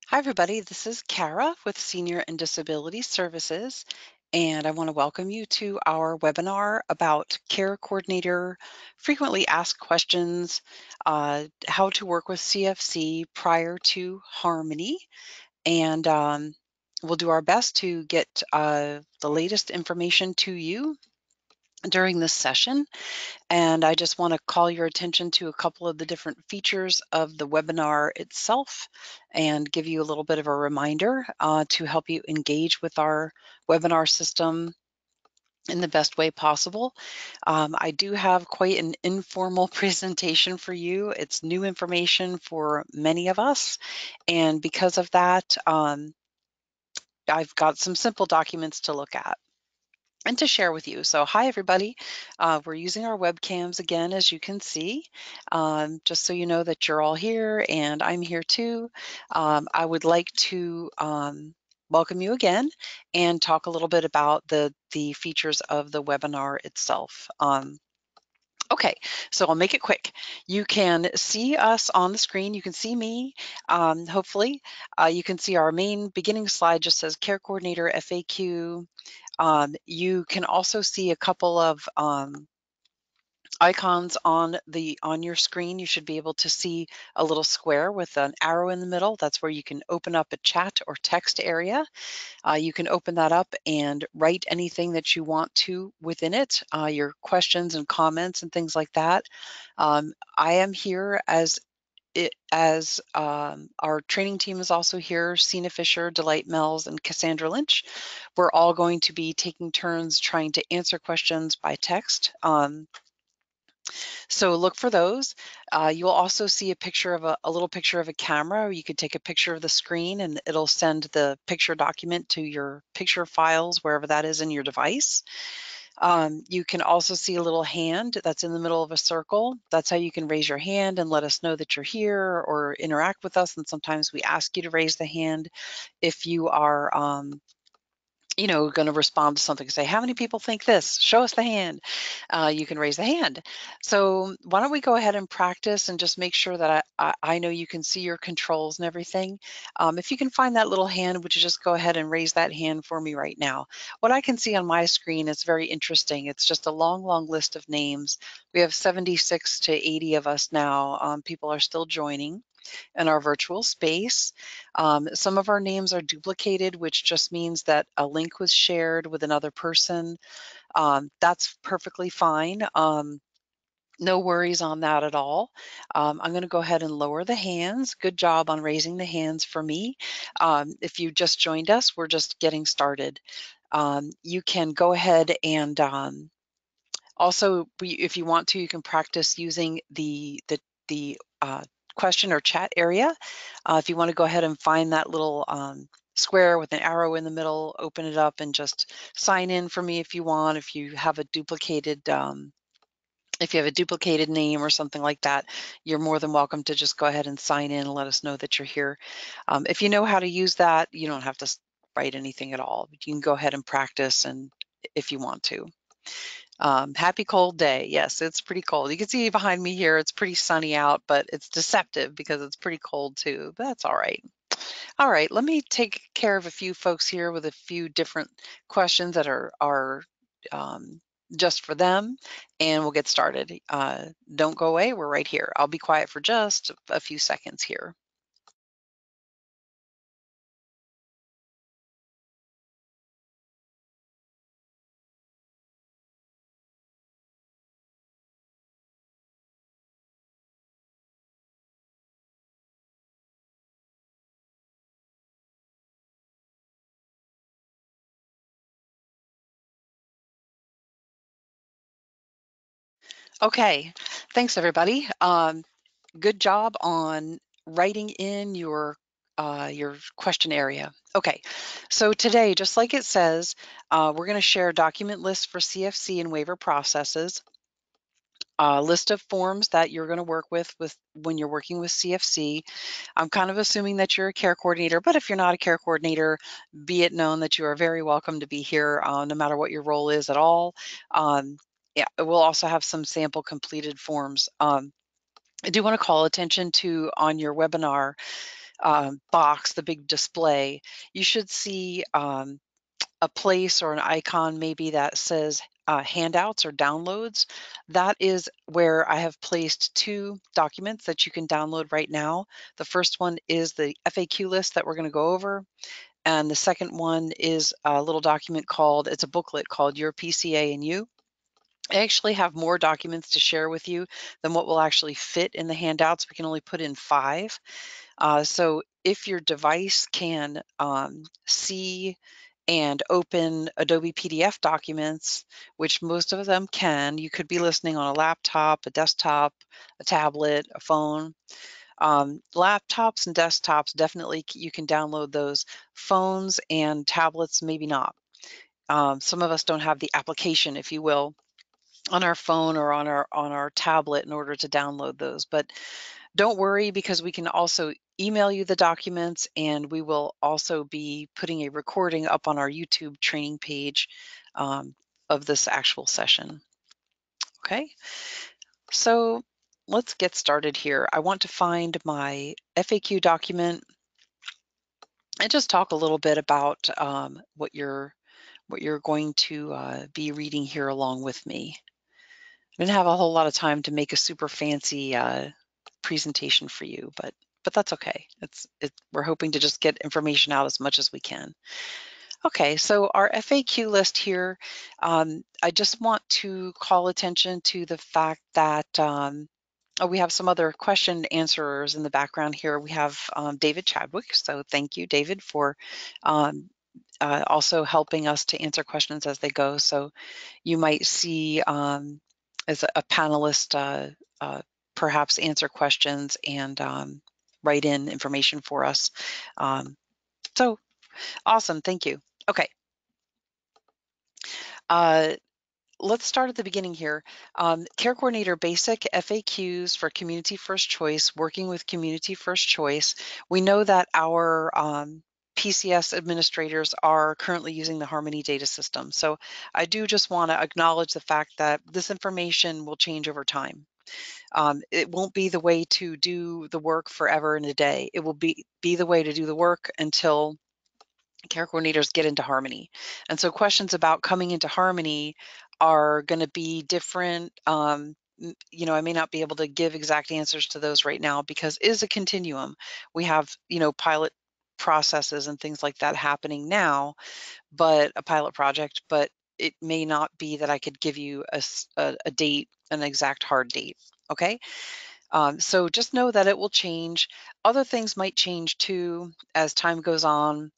Hi, everybody. This is Kara with Senior and Disability Services, and I want to welcome you to our webinar about Care Coordinator Frequently Asked Questions, how to work with CFC prior to Harmony. And we'll do our best to get the latest information to you during this session. And I just want to call your attention to a couple of the different features of the webinar itself and give you a little bit of a reminder to help you engage with our webinar system in the best way possible. I do have quite an informal presentation for you. It's new information for many of us. And because of that, I've got some simple documents to look at and to share with you. So hi, everybody. We're using our webcams again, as you can see, just so you know that you're all here and I'm here too. I would like to welcome you again and talk a little bit about the features of the webinar itself. Okay, so I'll make it quick. You can see us on the screen. You can see me, hopefully. You can see our main beginning slide just says Care Coordinator FAQ. You can also see a couple of icons on your screen. You should be able to see a little square with an arrow in the middle. That's where you can open up a chat or text area. You can open that up and write anything that you want to within it, your questions and comments and things like that. I am here as our training team is also here, Sina Fisher, Delight Mells, and Cassandra Lynch. We're all going to be taking turns trying to answer questions by text. So look for those. You'll also see a picture of a little picture of a camera. You could take a picture of the screen and it'll send the picture document to your picture files, wherever that is in your device. You can also see a little hand that's in the middle of a circle. That's how you can raise your hand and let us know that you're here or interact with us. And sometimes we ask you to raise the hand if you are going to respond to something, say, how many people think this? Show us the hand. You can raise the hand. So why don't we go ahead and practice and just make sure that I know you can see your controls and everything. If you can find that little hand, would you just go ahead and raise that hand for me right now? What I can see on my screen is very interesting. It's just a long, long list of names. We have 76 to 80 of us now. People are still joining in our virtual space. Some of our names are duplicated, which just means that a link was shared with another person. That's perfectly fine. No worries on that at all. I'm going to go ahead and lower the hands. Good job on raising the hands for me. If you just joined us, we're just getting started. You can go ahead and also, if you want to, you can practice using the question or chat area. If you want to go ahead and find that little square with an arrow in the middle, open it up and just sign in for me if you want. If you have a duplicated name or something like that, you're more than welcome to just go ahead and sign in and let us know that you're here. If you know how to use that, you don't have to write anything at all. You can go ahead and practice and if you want to. Happy cold day. Yes, it's pretty cold. You can see behind me here, it's pretty sunny out, but it's deceptive because it's pretty cold too, but that's all right. All right, let me take care of a few folks here with a few different questions that are just for them, and we'll get started. Don't go away, we're right here. I'll be quiet for just a few seconds here. Okay, thanks everybody. Good job on writing in your question area. Okay, so today, just like it says, we're going to share document lists for CFC and waiver processes, a list of forms that you're going to work with when you're working with CFC. I'm kind of assuming that you're a care coordinator, but if you're not a care coordinator, be it known that you are very welcome to be here, no matter what your role is at all. Yeah, we'll also have some sample completed forms. I do want to call attention to on your webinar, box, the big display, you should see a place or an icon maybe that says handouts or downloads. That is where I have placed 2 documents that you can download right now. The first one is the FAQ list that we're going to go over. And the second one is a little document called, it's a booklet called Your PCA and You. I actually have more documents to share with you than what will actually fit in the handouts. We can only put in 5. So if your device can see and open Adobe PDF documents, which most of them can, you could be listening on a laptop, a desktop, a tablet, a phone. Laptops and desktops, definitely you can download those. Phones and tablets, maybe not. Some of us don't have the application, if you will, on our phone or on our tablet in order to download those. But don't worry, because we can also email you the documents, and we will also be putting a recording up on our YouTube training page of this actual session. Okay, so let's get started here. I want to find my FAQ document and just talk a little bit about what you're going to be reading here along with me. I didn't have a whole lot of time to make a super fancy presentation for you, but that's okay. We're hoping to just get information out as much as we can. Okay, so our FAQ list here, I just want to call attention to the fact that we have some other question answerers in the background here. We have David Chadwick, so thank you, David, for also helping us to answer questions as they go. So you might see as a panelist perhaps answer questions and write in information for us. So awesome, thank you. Okay. Let's start at the beginning here. Care Coordinator Basic FAQs for Community First Choice, working with Community First Choice. We know that our PCS administrators are currently using the Harmony data system. So I do just want to acknowledge the fact that this information will change over time. It won't be the way to do the work forever and a day. It will be the way to do the work until care coordinators get into Harmony. And so questions about coming into Harmony are going to be different. You know, I may not be able to give exact answers to those right now because it is a continuum. We have, you know, pilot processes and things like that happening now, but a pilot project, but it may not be that I could give you a date, an exact hard date. Okay. So just know that it will change. Other things might change too as time goes on,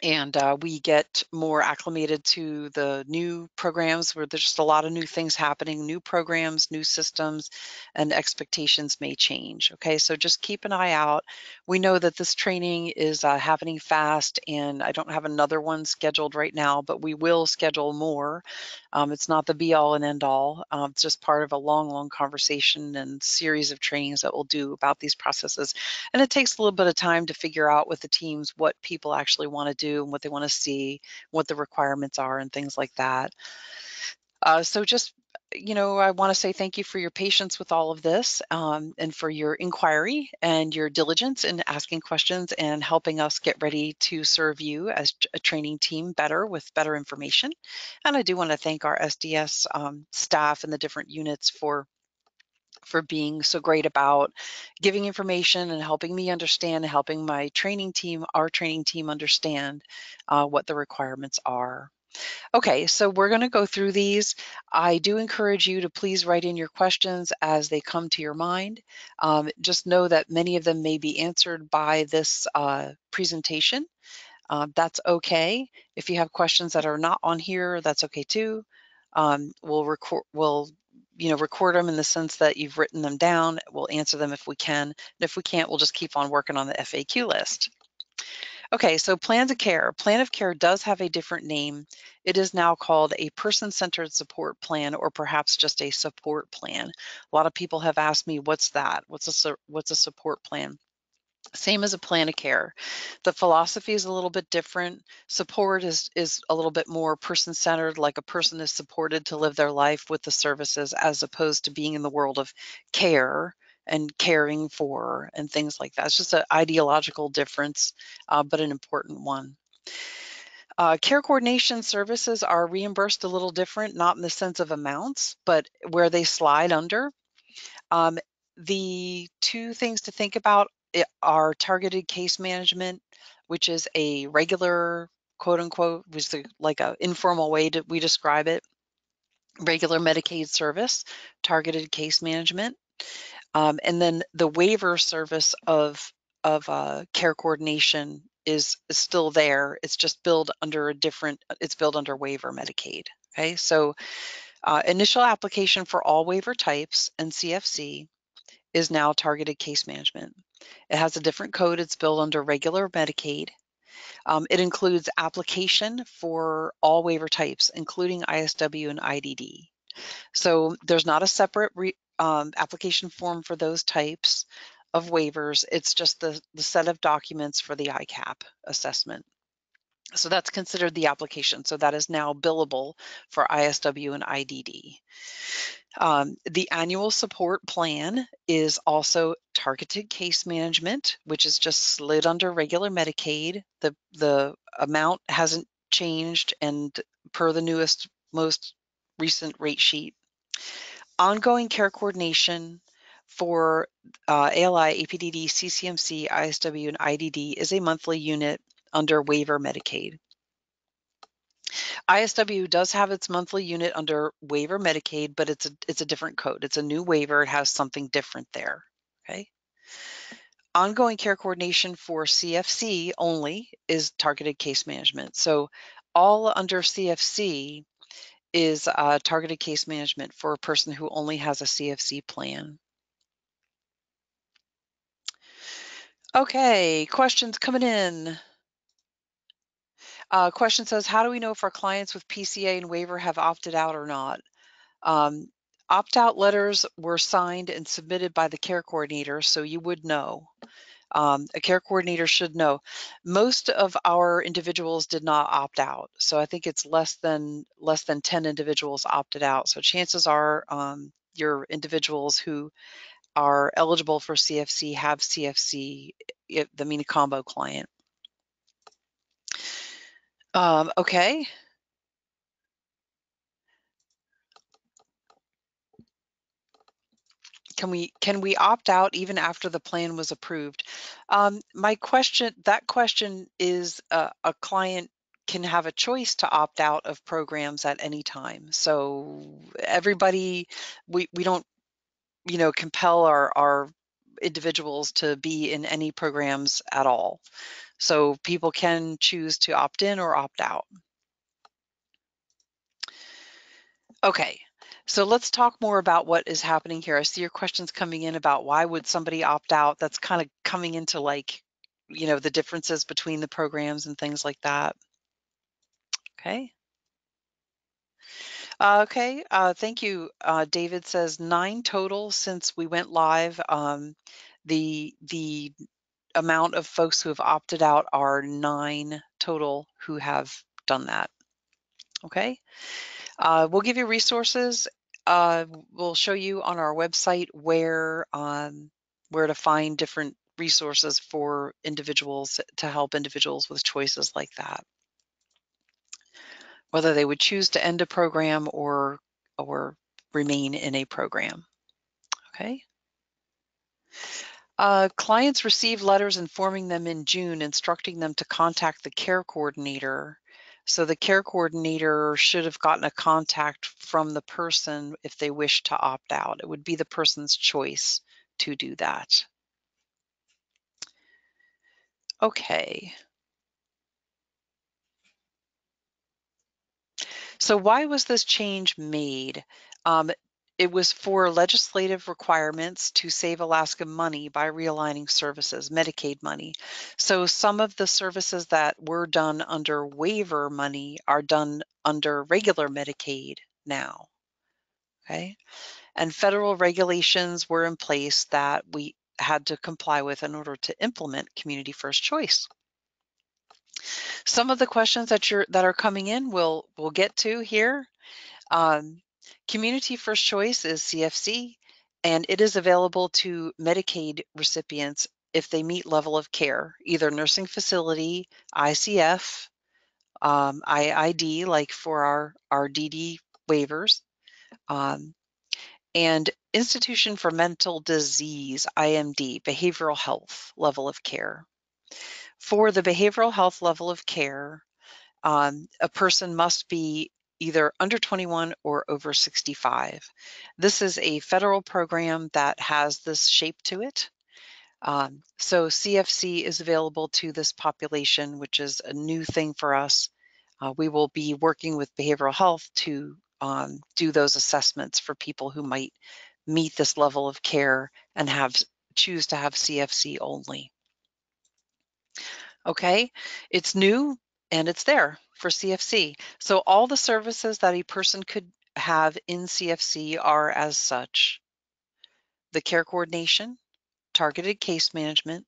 and we get more acclimated to the new programs where there's just a lot of new things happening, new programs, new systems, and expectations may change. Okay, so just keep an eye out. We know that this training is happening fast, and I don't have another one scheduled right now, but we will schedule more. It's not the be all and end all. It's just part of a long conversation and series of trainings that we'll do about these processes. And it takes a little bit of time to figure out with the teams what people actually want to do and what they want to see, what the requirements are and things like that. So just, you know, I want to say thank you for your patience with all of this and for your inquiry and your diligence in asking questions and helping us get ready to serve you as a training team better with better information. And I do want to thank our SDS staff and the different units for being so great about giving information and helping me understand, helping my training team, our training team understand what the requirements are. Okay, so we're going to go through these. I do encourage you to please write in your questions as they come to your mind. Just know that many of them may be answered by this presentation. That's okay. If you have questions that are not on here, that's okay too. We'll record them in the sense that you've written them down. We'll answer them if we can. And if we can't, we'll just keep on working on the FAQ list. Okay, so plans of care. Plan of care does have a different name. It is now called a person-centered support plan, or perhaps just a support plan. A lot of people have asked me, what's that? What's a support plan? Same as a plan of care. The philosophy is a little bit different. Support is a little bit more person-centered, like a person is supported to live their life with the services, as opposed to being in the world of care and caring for and things like that. It's just an ideological difference, but an important one. Care coordination services are reimbursed a little different, not in the sense of amounts, but where they slide under. The two things to think about are targeted case management, which is a regular, quote unquote, was like an informal way we describe it, regular Medicaid service, targeted case management. And then the waiver service of care coordination is still there. It's just billed under a different, it's billed under waiver Medicaid. Okay, so initial application for all waiver types and CFC is now targeted case management. It has a different code. It's billed under regular Medicaid. It includes application for all waiver types, including ISW and IDD. So there's not a separate application form for those types of waivers. It's just the set of documents for the ICAP assessment. So that's considered the application. So that is now billable for ISW and IDD. The annual support plan is also targeted case management, which is just slid under regular Medicaid. The amount hasn't changed, and per the most recent rate sheet. Ongoing care coordination for ALI, APDD, CCMC, ISW, and IDD is a monthly unit under waiver Medicaid. ISW does have its monthly unit under waiver Medicaid, but it's a different code. It's a new waiver. It has something different there. Okay. Ongoing care coordination for CFC only is targeted case management. So all under CFC is targeted case management for a person who only has a CFC plan. Okay, questions coming in. Question says, how do we know if our clients with PCA and waiver have opted out or not? Opt-out letters were signed and submitted by the care coordinator, so you would know. A care coordinator should know. Most of our individuals did not opt out, so I think it's less than 10 individuals opted out. So chances are your individuals who are eligible for CFC have CFC, the Mina Combo client. Okay. Can we opt out even after the plan was approved? That question is a client can have a choice to opt out of programs at any time. So everybody, we don't, compel our individuals to be in any programs at all. So people can choose to opt in or opt out. Okay, so let's talk more about what is happening here. I see your questions coming in about why would somebody opt out. That's kind of coming into the differences between the programs and things like that. Okay. Okay, thank you. David says 9 total since we went live. The amount of folks who have opted out are 9 total who have done that. Okay. We'll give you resources. We'll show you on our website where to find different resources for individuals to help individuals with choices like that, whether they would choose to end a program or remain in a program. Okay. Clients received letters informing them in June, instructing them to contact the care coordinator. So the care coordinator should have gotten a contact from the person if they wish to opt out. It would be the person's choice to do that. Okay. So why was this change made? It was for legislative requirements to save Alaska money by realigning services, Medicaid money. So some of the services that were done under waiver money are done under regular Medicaid now. Okay. And federal regulations were in place that we had to comply with in order to implement community first choice. Some of the questions that are coming in we'll get to here. Community first choice is CFC, and it is available to Medicaid recipients if they meet level of care, either nursing facility, ICF, IID, like for our DD waivers, and Institution for Mental Disease, IMD, behavioral health level of care. For the behavioral health level of care, a person must be either under 21 or over 65. This is a federal program that has this shape to it. So CFC is available to this population, which is a new thing for us. We will be working with behavioral health to do those assessments for people who might meet this level of care and choose to have CFC only. Okay, it's new and it's there for CFC. So all the services that a person could have in CFC are as such: the care coordination, targeted case management,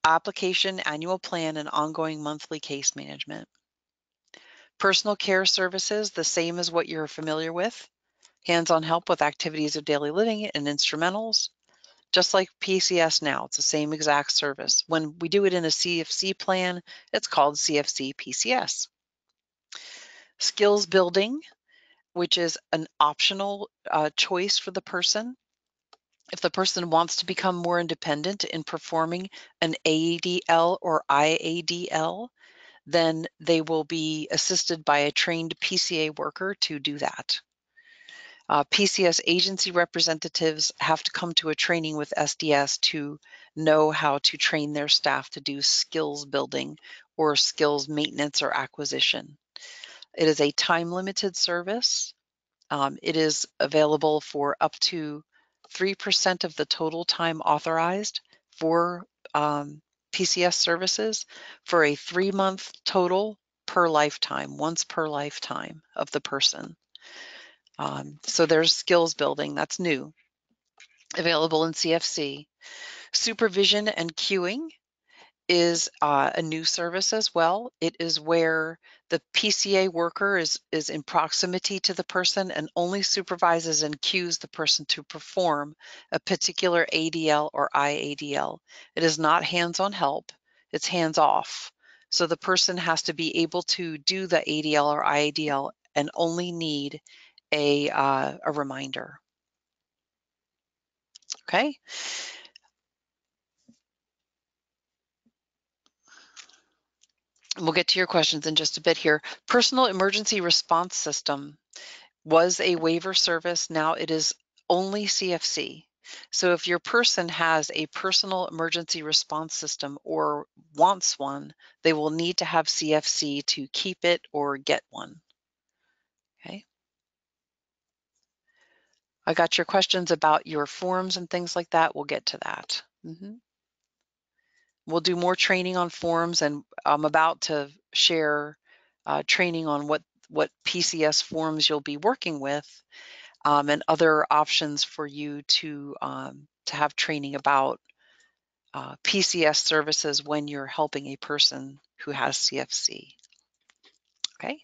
application, annual plan, and ongoing monthly case management. Personal care services, the same as what you're familiar with: hands-on help with activities of daily living and instrumentals. Just like PCS now, it's the same exact service. When we do it in a CFC plan, it's called Cfc Pcs. Skills building, which is an optional choice for the person. If the person wants to become more independent in performing an ADL or IADL, then they will be assisted by a trained PCA worker to do that. PCS agency representatives have to come to a training with SDS to know how to train their staff to do skills building or skills maintenance or acquisition. It is a time-limited service. It is available for up to 3% of the total time authorized for PCS services for a 3-month total per lifetime, once per lifetime of the person. So there's skills building, that's new, available in CFC. Supervision and Cueing is a new service as well. It is where the PCA worker is in proximity to the person and only supervises and cues the person to perform a particular ADL or IADL. It is not hands-on help, it's hands-off. So the person has to be able to do the ADL or IADL and only need a reminder. Okay. We'll get to your questions in just a bit here. Personal Emergency Response System was a waiver service. Now it is only CFC. So if your person has a personal emergency response system or wants one, they will need to have CFC to keep it or get one. Okay. I got your questions about your forms and things like that. We'll get to that. We'll do more training on forms, and I'm about to share training on what PCS forms you'll be working with, and other options for you to have training about PCS services when you're helping a person who has CFC. Okay.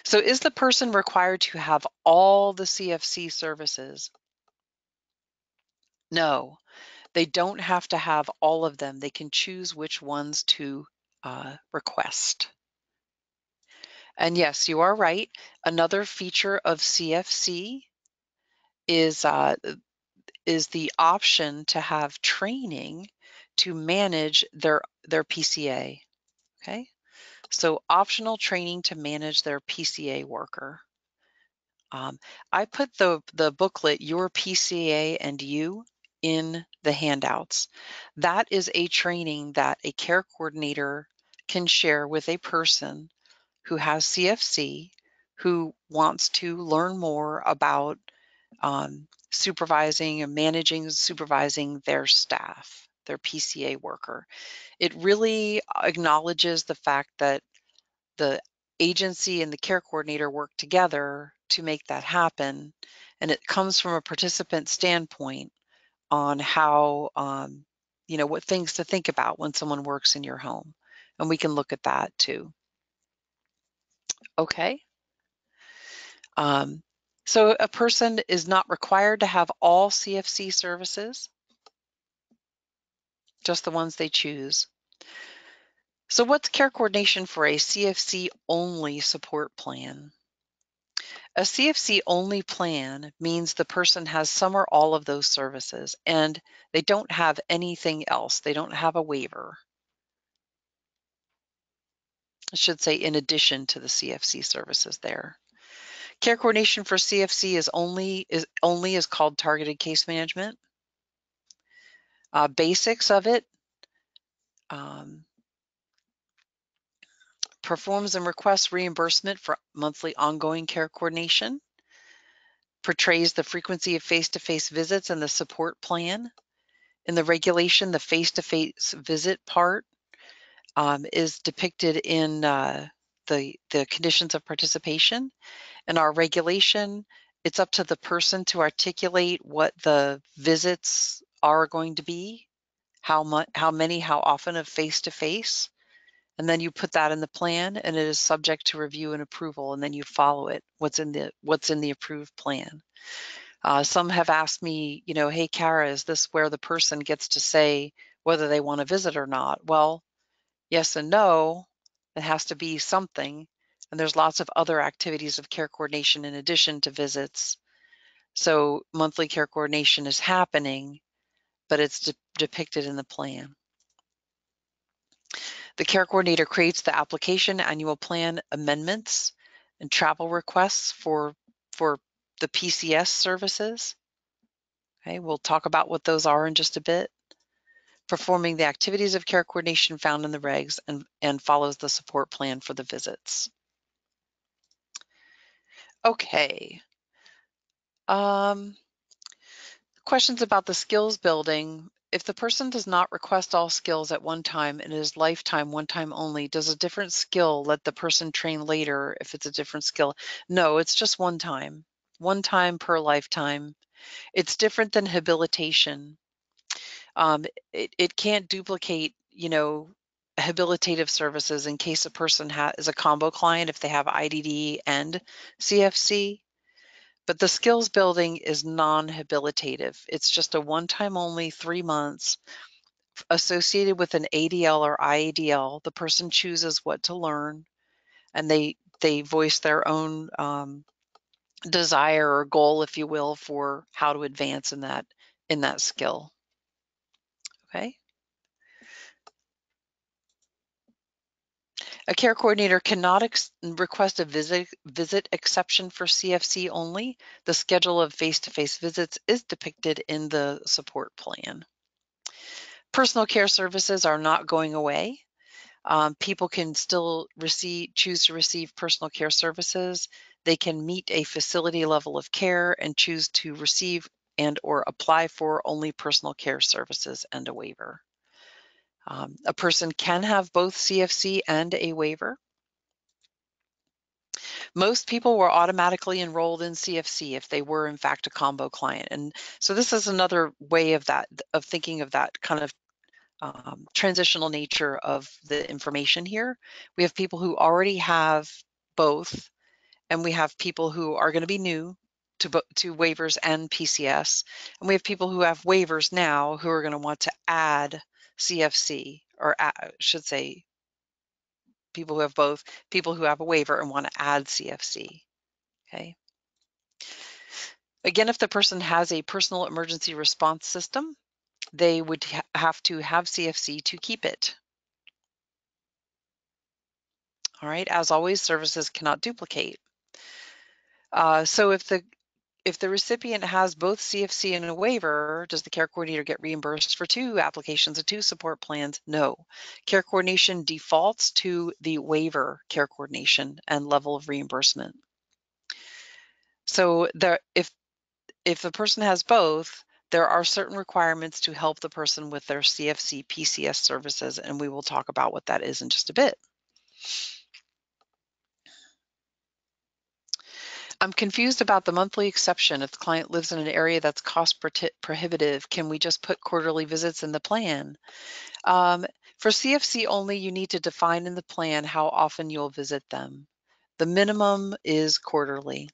So is the person required to have all the CFC services? No, they don't have to have all of them. They can choose which ones to request. And yes, you are right. Another feature of CFC is the option to have training to manage their PCA. Okay, so optional training to manage their PCA worker. I put the booklet, Your PCA and You, in the handouts. That is a training that a care coordinator can share with a person who has CFC, who wants to learn more about supervising and managing and supervising their staff, their PCA worker. It really acknowledges the fact that the agency and the care coordinator work together to make that happen. And it comes from a participant standpoint on how, what things to think about when someone works in your home. And we can look at that too. Okay. So a person is not required to have all CFC services, just the ones they choose. So what's care coordination for a CFC only support plan? A CFC only plan means the person has some or all of those services and they don't have anything else. They don't have a waiver. I should say in addition to the CFC services there. Care coordination for CFC is only called targeted case management. Basics of it: performs and requests reimbursement for monthly ongoing care coordination, portrays the frequency of face-to-face visits and the support plan. In the regulation, the face-to-face visit part is depicted in the conditions of participation. In our regulation, it's up to the person to articulate what the visits are going to be, how many, how often of face-to-face, and then you put that in the plan, and it is subject to review and approval, and then you follow it, what's in the approved plan. Some have asked me, hey, Kara, is this where the person gets to say whether they want to visit or not? Well, yes and no. It has to be something. And there's lots of other activities of care coordination in addition to visits. So monthly care coordination is happening, but it's depicted in the plan. The care coordinator creates the application, annual plan amendments, and travel requests for the PCS services. Okay, we'll talk about what those are in just a bit. Performing the activities of care coordination found in the regs and follows the support plan for the visits. Okay. Questions about the skills building. If the person does not request all skills at one time and it is lifetime, one time only, does a different skill let the person train later if it's a different skill? No, it's just one time per lifetime. It's different than habilitation. It can't duplicate, habilitative services in case a person is a combo client if they have IDD and CFC. But the skills building is non-habilitative. It's just a one-time only, 3 months, associated with an ADL or IADL. The person chooses what to learn, and they voice their own desire or goal, if you will, for how to advance in that skill. Okay. A care coordinator cannot request a visit exception for CFC only. The schedule of face-to-face visits is depicted in the support plan. Personal care services are not going away. People can still choose to receive personal care services. They can meet a facility level of care and choose to receive and or apply for only personal care services and a waiver. A person can have both CFC and a waiver. Most people were automatically enrolled in CFC if they were in fact a combo client. And so this is another way of thinking of that kind of transitional nature of the information here. We have people who already have both, and we have people who are going to be new to waivers and PCS, and we have people who have waivers now who are going to want to add CFC, or I should say people who have both, people who have a waiver and want to add CFC. Okay. Again, if the person has a personal emergency response system, they would have to have CFC to keep it. All right, as always, services cannot duplicate. So if the recipient has both CFC and a waiver, does the care coordinator get reimbursed for 2 applications and 2 support plans? No. Care coordination defaults to the waiver care coordination and level of reimbursement. So if the person has both, there are certain requirements to help the person with their Cfc Pcs services, and we will talk about what that is in just a bit. I'm confused about the monthly exception. If the client lives in an area that's cost prohibitive, can we just put quarterly visits in the plan? For CFC only, you need to define in the plan how often you'll visit them. The minimum is quarterly.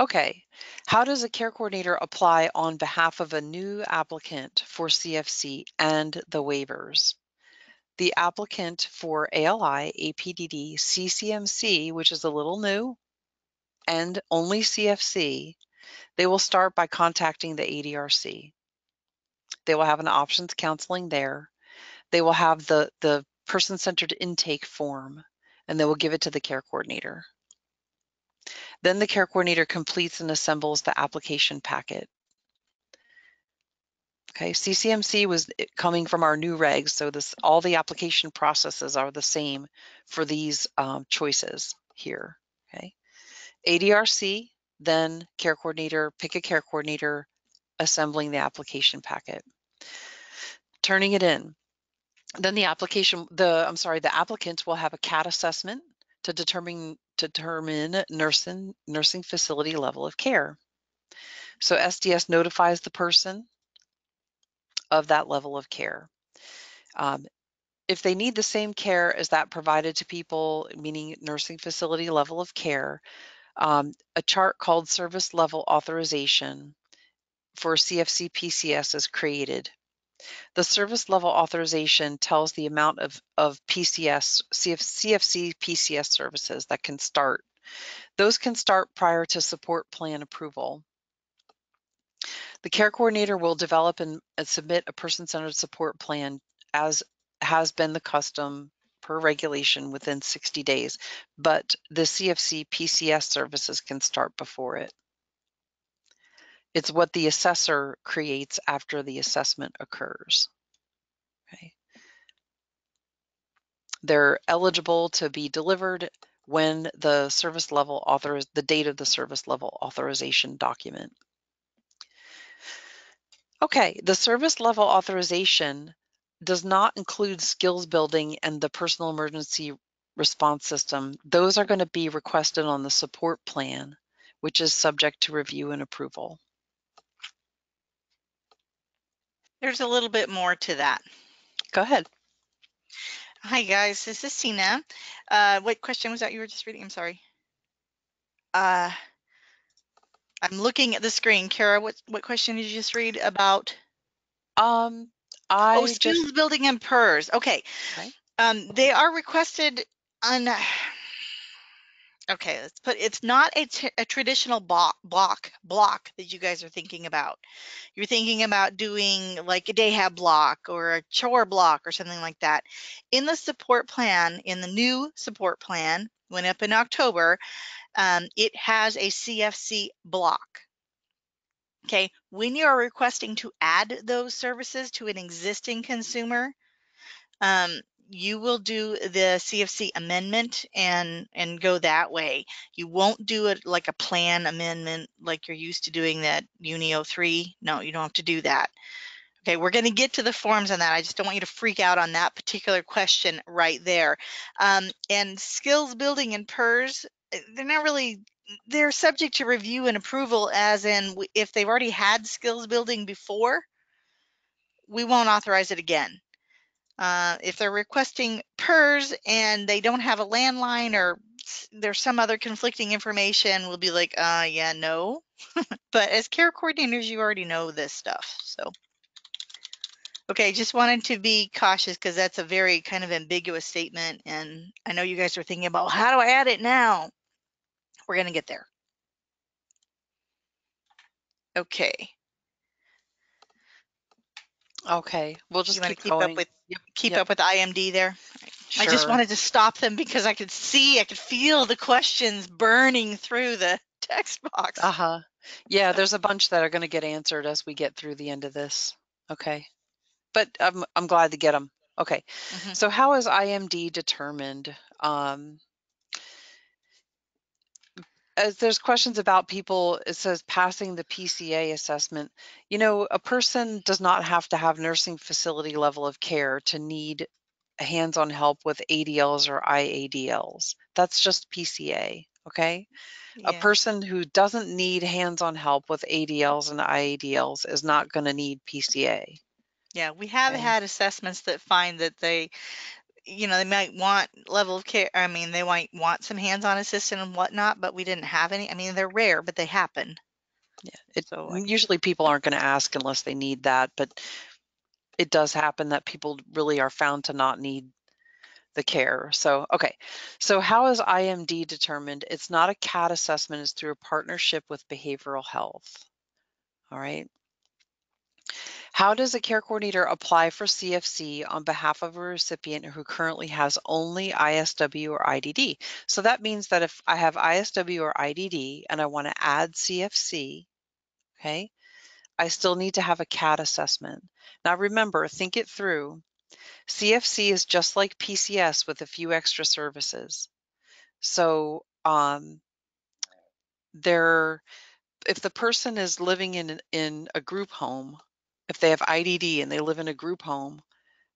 Okay, how does a care coordinator apply on behalf of a new applicant for CFC and the waivers? The applicant for ALI, APDD, CCMC, which is a little new, and only CFC, they will start by contacting the ADRC. They will have an options counseling there. They will have the person-centered intake form, and they will give it to the care coordinator. Then the care coordinator completes and assembles the application packet. Okay, CCMC was coming from our new regs, so all the application processes are the same for these choices here. Okay, ADRC, then care coordinator, pick a care coordinator, assembling the application packet, turning it in. Then the applicant will have a CAT assessment to determine nursing facility level of care. So SDS notifies the person of that level of care. If they need the same care as that provided to people, meaning nursing facility level of care, a chart called Service Level Authorization for CFC PCS is created. The Service Level Authorization tells the amount of CFC PCS services that can start. Those can start prior to support plan approval. The care coordinator will develop and submit a person-centered support plan as has been the custom per regulation within 60 days, but the CFC PCS services can start before it. It's what the assessor creates after the assessment occurs. Okay. They're eligible to be delivered when the date of the service level authorization document. Okay, the service level authorization does not include skills building and the personal emergency response system. Those are going to be requested on the support plan, which is subject to review and approval. There's a little bit more to that. Go ahead. Hi guys, this is Tina. What question was that you were just reading? I'm sorry. I'm looking at the screen. Kara, what question did you just read about? Skills building and PERS. Okay. They are requested on. Okay, it's not a traditional block that you guys are thinking about. You're thinking about doing like a day hab block or a chore block or something like that. In the support plan, in the new support plan, went up in October, it has a CFC block. Okay, when you are requesting to add those services to an existing consumer, you will do the CFC amendment and go that way. You won't do it like a plan amendment like you're used to doing that Uni 03. No, you don't have to do that. Okay, we're going to get to the forms on that. I just don't want you to freak out on that particular question right there. And skills building and PERS, they're not really, they're subject to review and approval, as in if they've already had skills building before, we won't authorize it again. If they're requesting PERS and they don't have a landline or there's some other conflicting information, we'll be like, yeah, no. But as care coordinators, you already know this stuff. So, okay, just wanted to be cautious because that's a very kind of ambiguous statement. And I know you guys are thinking about, well, how do I add it now? We're going to get there. Okay. Okay, we'll just keep going. Keep up with IMD there. Sure. I just wanted to stop them because I could feel the questions burning through the text box. Yeah, there's a bunch that are going to get answered as we get through the end of this. Okay, but I'm glad to get them. Okay, so how is IMD determined? As there's questions about people, it says passing the Pca assessment. You know, a person does not have to have nursing facility level of care to need hands-on help with ADLs or IADLs. That's just Pca, okay? Yeah. A person who doesn't need hands-on help with ADLs and IADLs is not going to need Pca. Yeah, we have had assessments that find that you know, they might want level of care. I mean, they might want some hands-on assistance and whatnot, but we didn't have any. I mean, they're rare, but they happen. Yeah, So usually people aren't going to ask unless they need that, but it does happen that people really are found to not need the care. So, okay. So how is IMD determined? It's not a CAT assessment, it's through a partnership with behavioral health. All right. How does a care coordinator apply for CFC on behalf of a recipient who currently has only ISW or IDD? So that means that if I have ISW or IDD and I want to add CFC, okay, I still need to have a CAT assessment. Now remember, think it through. CFC is just like PCS with a few extra services. So if the person is living in a group home, if they have IDD and they live in a group home,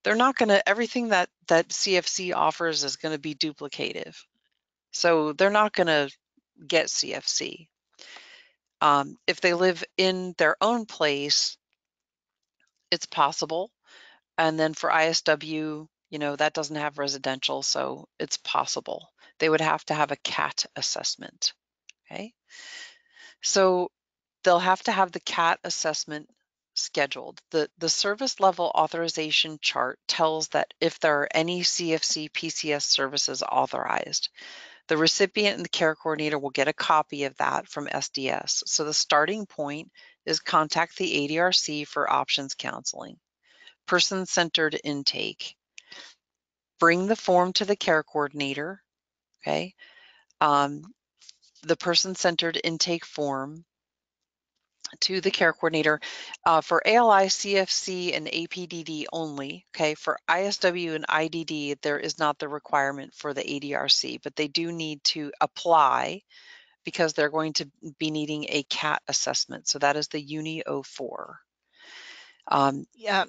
they're not going to, everything that CFC offers is going to be duplicative. So they're not going to get CFC. If they live in their own place, it's possible. And then for ISW, you know, that doesn't have residential, so it's possible. They would have to have a CAT assessment, okay? So they'll have to have the CAT assessment scheduled. The service level authorization chart tells that if there are any Cfc Pcs services authorized, the recipient and the care coordinator will get a copy of that from SDS. So the starting point is contact the ADRC for options counseling. Person-centered intake. Bring the form to the care coordinator, okay? The person-centered intake form to the care coordinator for ALI, CFC, and APDD only, okay? For ISW and IDD, there is not the requirement for the ADRC, but they do need to apply because they're going to be needing a CAT assessment. So that is the Uni 04. yeah,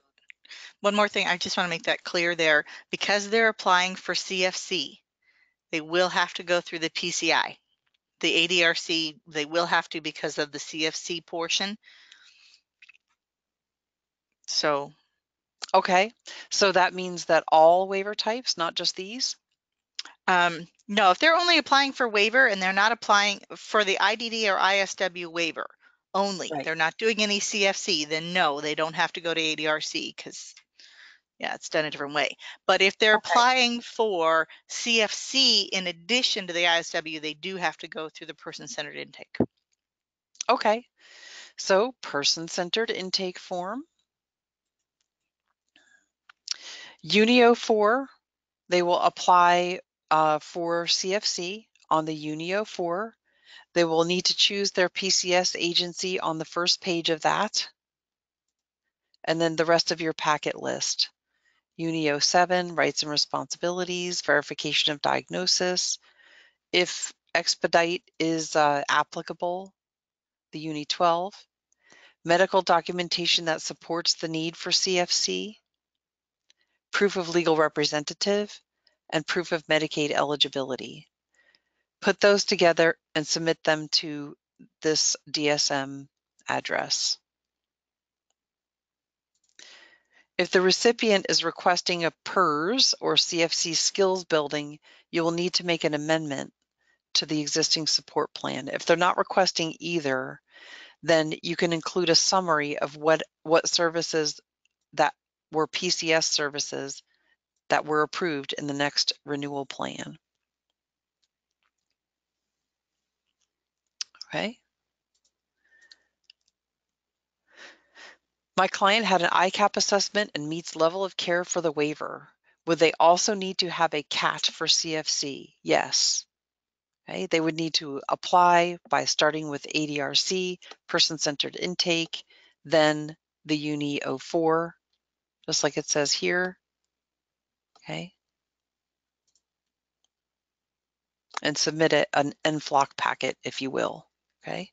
one more thing, I just want to make that clear there. Because they're applying for CFC, they will have to go through the PCI. The ADRC, they will have to because of the CFC portion. So, Okay, so that means that all waiver types, not just these? no, if they're only applying for waiver and they're not applying for the IDD or ISW waiver only, Right. they're not doing any CFC, then no, they don't have to go to ADRC because, yeah, it's done a different way. But if they're Okay. applying for CFC in addition to the ISW, they do have to go through the person-centered intake. Okay, so person-centered intake form. Uni 04, they will apply for CFC on the Uni 04. They will need to choose their PCS agency on the first page of that, and then the rest of your packet list. Uni 07, rights and responsibilities, verification of diagnosis. If expedite is applicable, the Uni 12. Medical documentation that supports the need for CFC. Proof of legal representative, and proof of Medicaid eligibility. Put those together and submit them to this DSM address. If the recipient is requesting a PERS or CFC skills building, you will need to make an amendment to the existing support plan. If they're not requesting either, then you can include a summary of what services that were PCS services that were approved in the next renewal plan. Okay. My client had an ICAP assessment and meets level of care for the waiver. Would they also need to have a CAT for CFC? Yes. Okay. They would need to apply by starting with ADRC, person-centered intake, then the Uni 04, just like it says here. Okay. And submit it an NFLOC packet, if you will. Okay.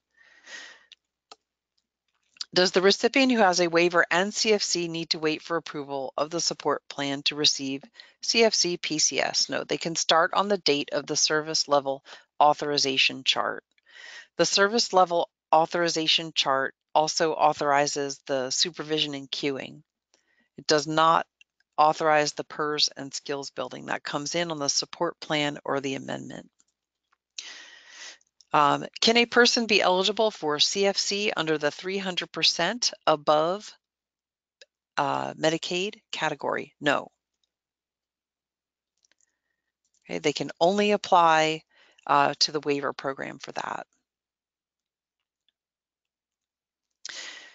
Does the recipient who has a waiver and CFC need to wait for approval of the support plan to receive CFC PCS? No, they can start on the date of the service level authorization chart. The service level authorization chart also authorizes the supervision and cueing. It does not authorize the PERS and skills building that comes in on the support plan or the amendment. Can a person be eligible for CFC under the 300% above Medicaid category? No. Okay, they can only apply to the waiver program for that.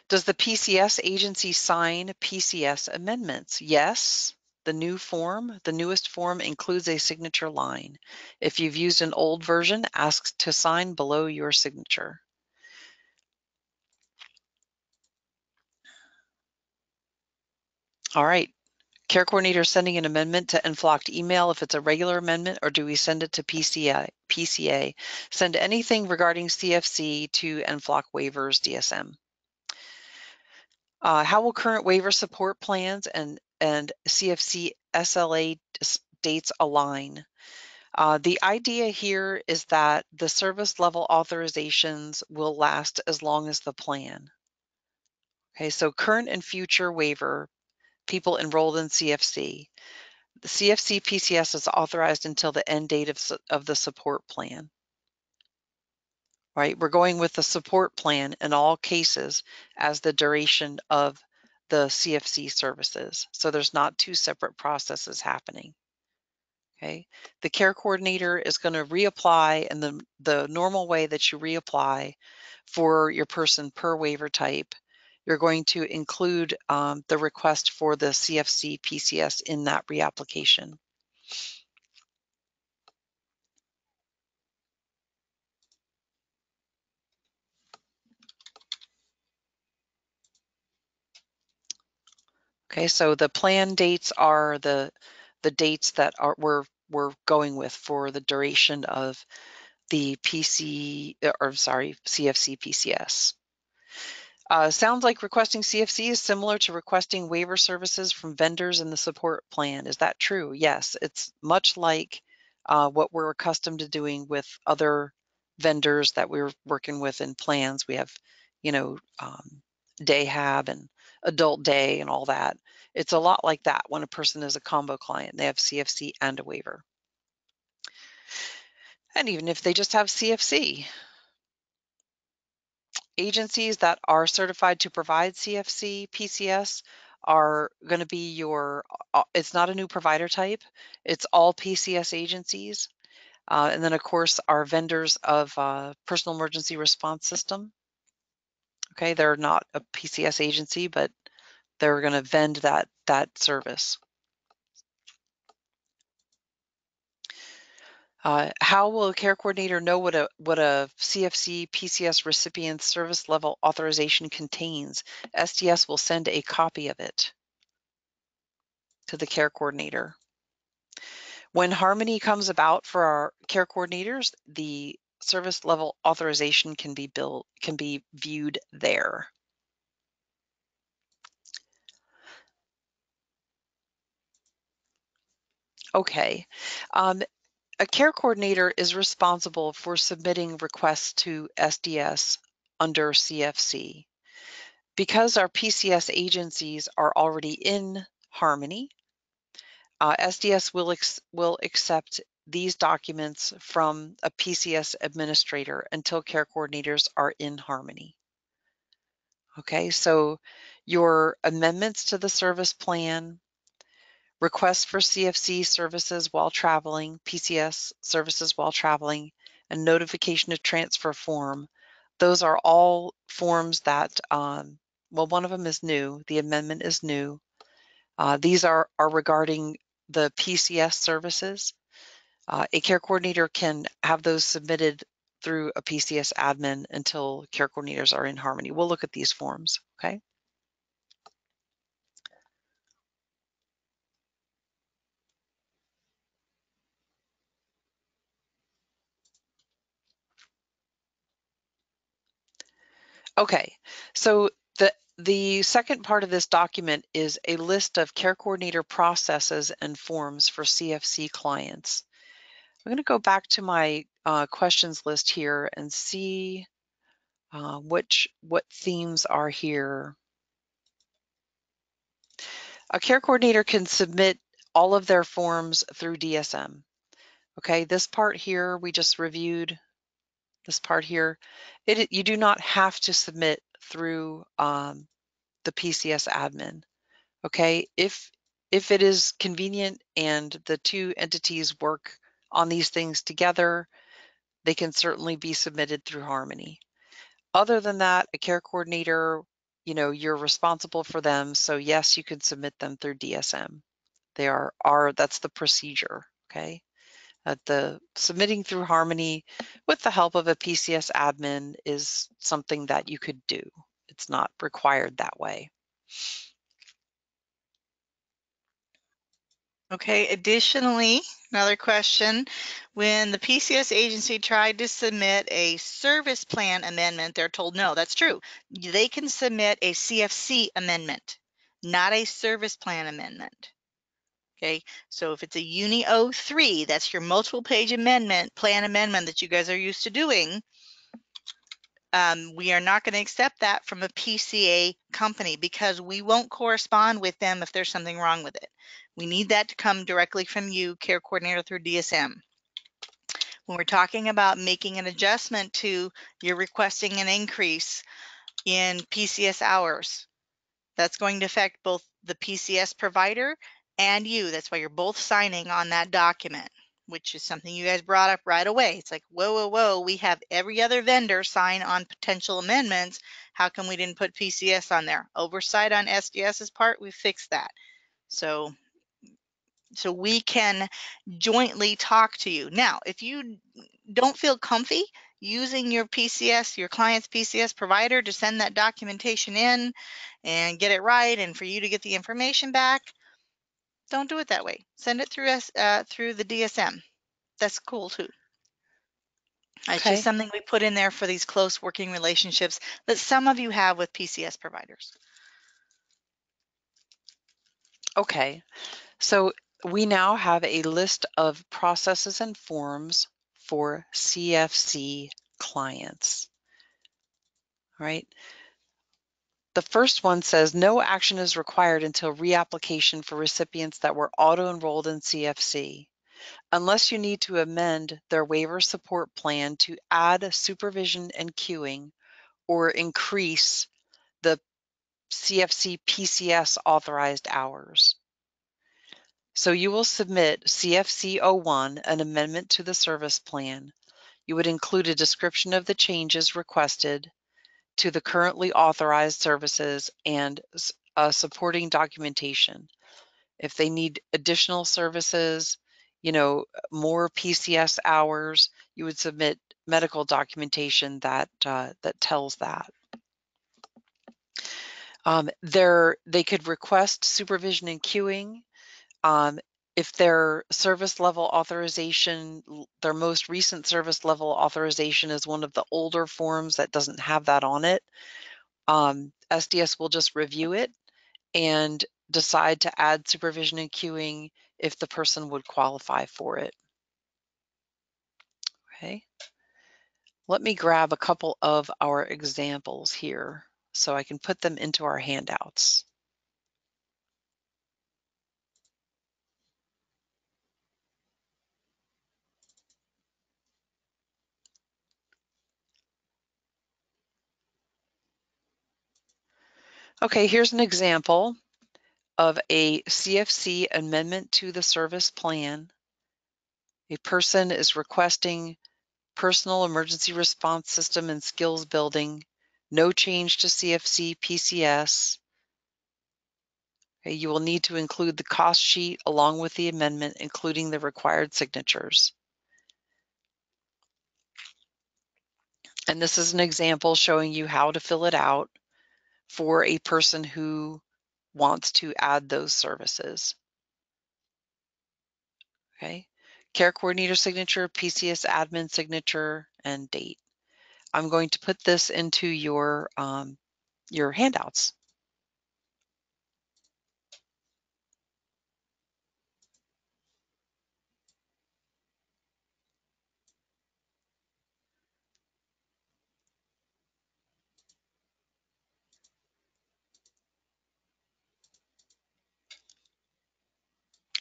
Does the PCS agency sign PCS amendments? Yes. The newest form includes a signature line. If you've used an old version, ask to sign below your signature. All right. Care coordinator sending an amendment to NFLOCT email if it's a regular amendment, or do we send it to PCA? Send anything regarding CFC to NFLOCT waivers DSM. How will current waiver support plans and CFC SLA dates align? The idea here is that the service level authorizations will last as long as the plan. Okay, so current and future waiver, people enrolled in CFC. The CFC PCS is authorized until the end date of the support plan. Right, we're going with the support plan in all cases as the duration of the CFC services. So there's not two separate processes happening. Okay, the care coordinator is going to reapply in the normal way that you reapply for your person per waiver type. You're going to include the request for the CFC PCS in that reapplication. Okay, so the plan dates are the dates that we're going with for the duration of the CFC PCS. Sounds like requesting CFC is similar to requesting waiver services from vendors in the support plan. Is that true? Yes, it's much like what we're accustomed to doing with other vendors that we're working with in plans. We have, day hab and adult day and all that. It's a lot like that when a person is a combo client. They have CFC and a waiver. And even if they just have CFC, agencies that are certified to provide CFC PCS are going to be it's not a new provider type, it's all PCS agencies. And then of course our vendors of personal emergency response system. Okay, they're not a PCS agency, but they're going to vend that service. How will a care coordinator know what a CFC PCS recipient service level authorization contains? SDS will send a copy of it to the care coordinator. When harmony comes about for our care coordinators, the service level authorization can be viewed there. Okay. A care coordinator is responsible for submitting requests to SDS under CFC. Because our PCS agencies are already in harmony, SDS will accept these documents from a PCS administrator until care coordinators are in harmony. Okay, so your amendments to the service plan, requests for CFC services while traveling, PCS services while traveling, and notification to transfer form, those are all forms that, well, one of them is new, the amendment is new. These are regarding the PCS services. A care coordinator can have those submitted through a PCS admin until care coordinators are in harmony. We'll look at these forms, okay? Okay, so the second part of this document is a list of care coordinator processes and forms for CFC clients. I'm going to go back to my questions list here and see what themes are here. A care coordinator can submit all of their forms through DSM. Okay, this part here, we just reviewed this part here. You do not have to submit through the PCS admin. Okay, if it is convenient and the two entities work on these things together, they can certainly be submitted through Harmony. Other than that, a care coordinator, you're responsible for them. So yes, you can submit them through DSM. They that's the procedure. Okay. The submitting through Harmony with the help of a PCS admin is something that you could do. It's not required that way. Okay, additionally, another question, when the PCS agency tried to submit a service plan amendment, they're told no, that's true. They can submit a CFC amendment, not a service plan amendment. Okay, so if it's a Uni 03, that's your multiple page amendment, plan amendment that you guys are used to doing, we are not going to accept that from a PCA company because we won't correspond with them if there's something wrong with it. We need that to come directly from you, care coordinator, through DSM. When we're talking about making an adjustment to, you're requesting an increase in PCS hours, that's going to affect both the PCS provider and you. That's why you're both signing on that document, which is something you guys brought up right away. It's like, whoa, whoa, whoa, we have every other vendor sign on potential amendments. How come we didn't put PCS on there? Oversight on SDS's part, we fixed that. So we can jointly talk to you. Now, if you don't feel comfy using your PCS, your client's PCS provider to send that documentation in and get it right and for you to get the information back, don't do it that way. Send it through through the DSM. That's cool too. It's just Okay. something we put in there for these close working relationships that some of you have with PCS providers. Okay. So we now have a list of processes and forms for CFC clients. All right. The first one says no action is required until reapplication for recipients that were auto-enrolled in CFC, unless you need to amend their waiver support plan to add supervision and queuing or increase the CFC PCS authorized hours. So you will submit CFC 01, an amendment to the service plan. You would include a description of the changes requested to the currently authorized services and supporting documentation. If they need additional services, more PCS hours, you would submit medical documentation that tells that. They could request supervision and queuing. If their service level authorization, their most recent service level authorization is one of the older forms that doesn't have that on it, SDS will just review it and decide to add supervision and queuing if the person would qualify for it. Okay. Let me grab a couple of our examples here so I can put them into our handouts. Okay, here's an example of a CFC amendment to the service plan. A person is requesting personal emergency response system and skills building, no change to CFC PCS. Okay, you will need to include the cost sheet along with the amendment, including the required signatures. And this is an example showing you how to fill it out for a person who wants to add those services. Okay, care coordinator signature, PCS admin signature, and date. I'm going to put this into your handouts.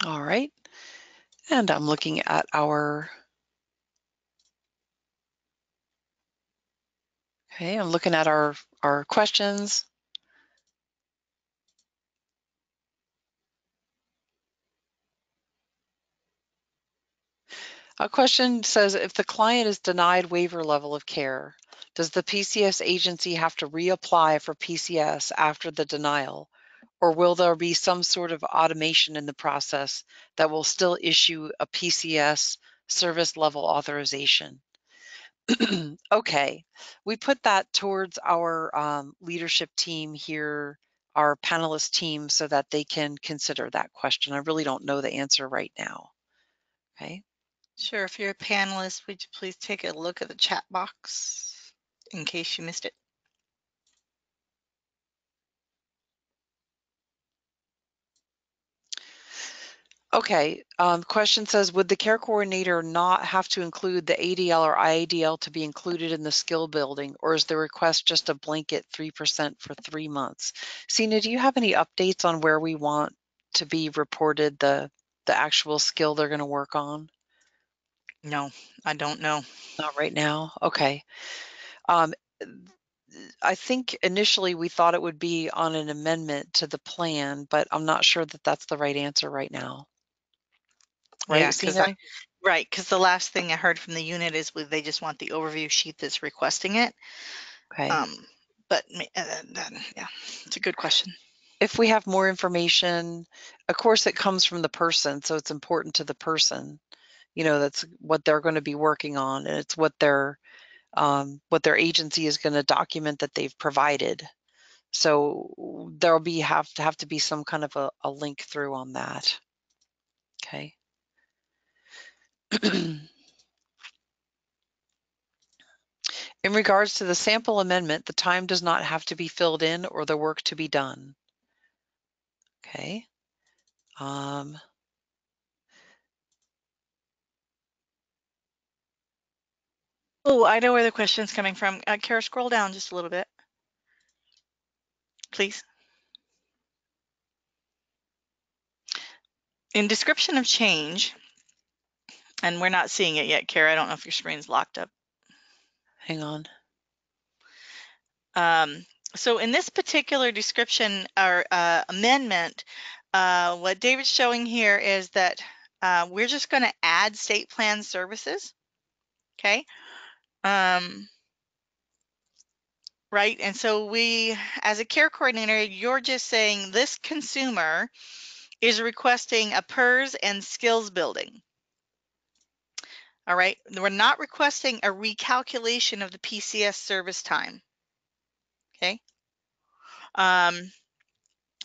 All right. And I'm looking at our, okay, I'm looking at our questions. A question says, if the client is denied waiver level of care, does the PCS agency have to reapply for PCS after the denial? Or will there be some sort of automation in the process that will still issue a PCS service level authorization? Okay, we put that towards our leadership team here, our panelist team, so that they can consider that question. I really don't know the answer right now. Okay. Sure, if you're a panelist, would you please take a look at the chat box in case you missed it? Okay, question says, would the care coordinator not have to include the ADL or IADL to be included in the skill building, or is the request just a blanket 3% for 3 months? Sina, do you have any updates on where we want to be reported the actual skill they're going to work on? No, I don't know. Not right now. Okay. Um, I think initially we thought it would be on an amendment to the plan, but I'm not sure that that's the right answer right now. Yeah, Right, because Sina? the last thing I heard from the unit is they just want the overview sheet that's requesting it. Okay. But yeah, it's a good question. If we have more information, of course, it comes from the person, so it's important to the person. You know, that's what they're going to be working on, and it's what their agency is going to document that they've provided. So there'll be have to be some kind of a link through on that. Okay. In regards to the sample amendment, the time does not have to be filled in or the work to be done. Okay. Oh, I know where the question's coming from. Kara, scroll down just a little bit, please. In description of change, and we're not seeing it yet, Kara. I don't know if your screen's locked up. Hang on. So in this particular description or amendment, what David's showing here is that we're just going to add state plan services. Okay. Right. And so we, as a care coordinator, you're just saying this consumer is requesting a PERS and skills building. All right. We're not requesting a recalculation of the PCS service time. Okay. All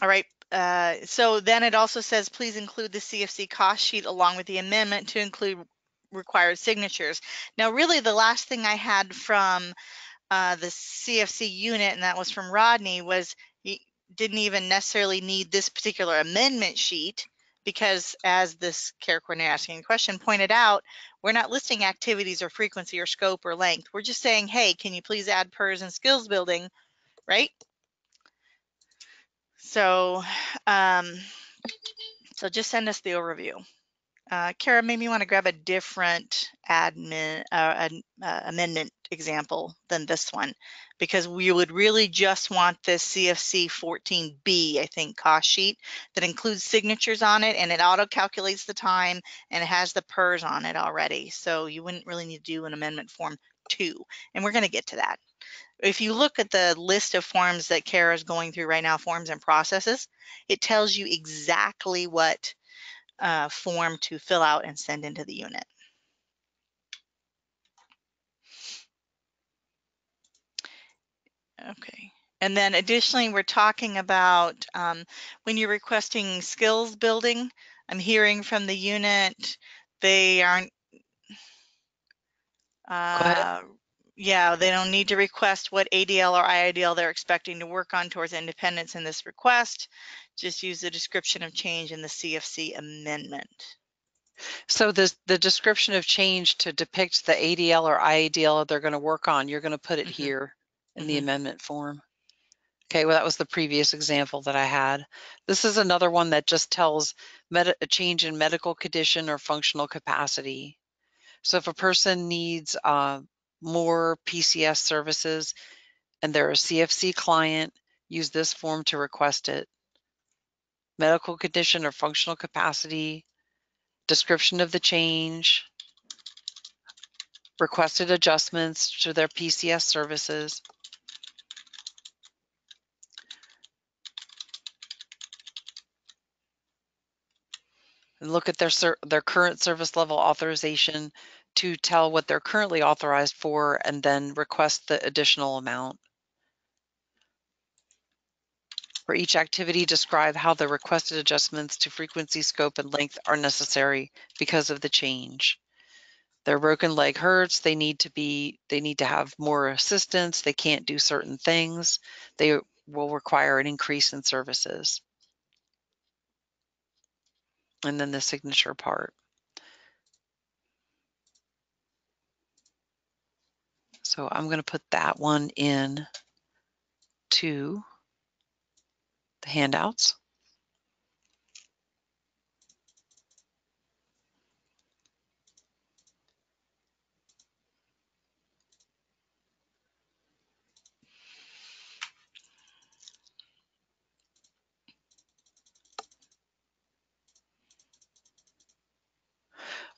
right. So then it also says, please include the CFC cost sheet along with the amendment to include required signatures. Now, really, the last thing I had from the CFC unit, and that was from Rodney, was he didn't even necessarily need this particular amendment sheet because, as this care coordinator asking a question pointed out, we're not listing activities or frequency or scope or length. We're just saying, hey, can you please add PERS and skills building, right? So, so just send us the overview. Kara, maybe you want to grab a different amendment example than this one, because we would really just want this CFC 14B, I think, cost sheet that includes signatures on it, and it auto calculates the time, and it has the PERS on it already. So you wouldn't really need to do an amendment form 2, and we're going to get to that. If you look at the list of forms that Kara is going through right now, forms and processes, it tells you exactly what form to fill out and send into the unit. Okay. And then additionally, we're talking about when you're requesting skills building, I'm hearing from the unit, they aren't, Go ahead. yeah, they don't need to request what ADL or IADL they're expecting to work on towards independence in this request. Just use the description of change in the CFC amendment. So the description of change to depict the ADL or IADL they're going to work on, you're going to put it here in the amendment form. Okay, well, that was the previous example that I had. This is another one that just tells a change in medical condition or functional capacity. So if a person needs more PCS services and they're a CFC client, use this form to request it. Medical condition or functional capacity, description of the change, requested adjustments to their PCS services. And look at their current service level authorization to tell what they're currently authorized for and then request the additional amount. For each activity, describe how the requested adjustments to frequency, scope, and length are necessary because of the change. Their broken leg hurts, they need to have more assistance, they can't do certain things, they will require an increase in services. And then the signature part. So I'm going to put that one in to the handouts.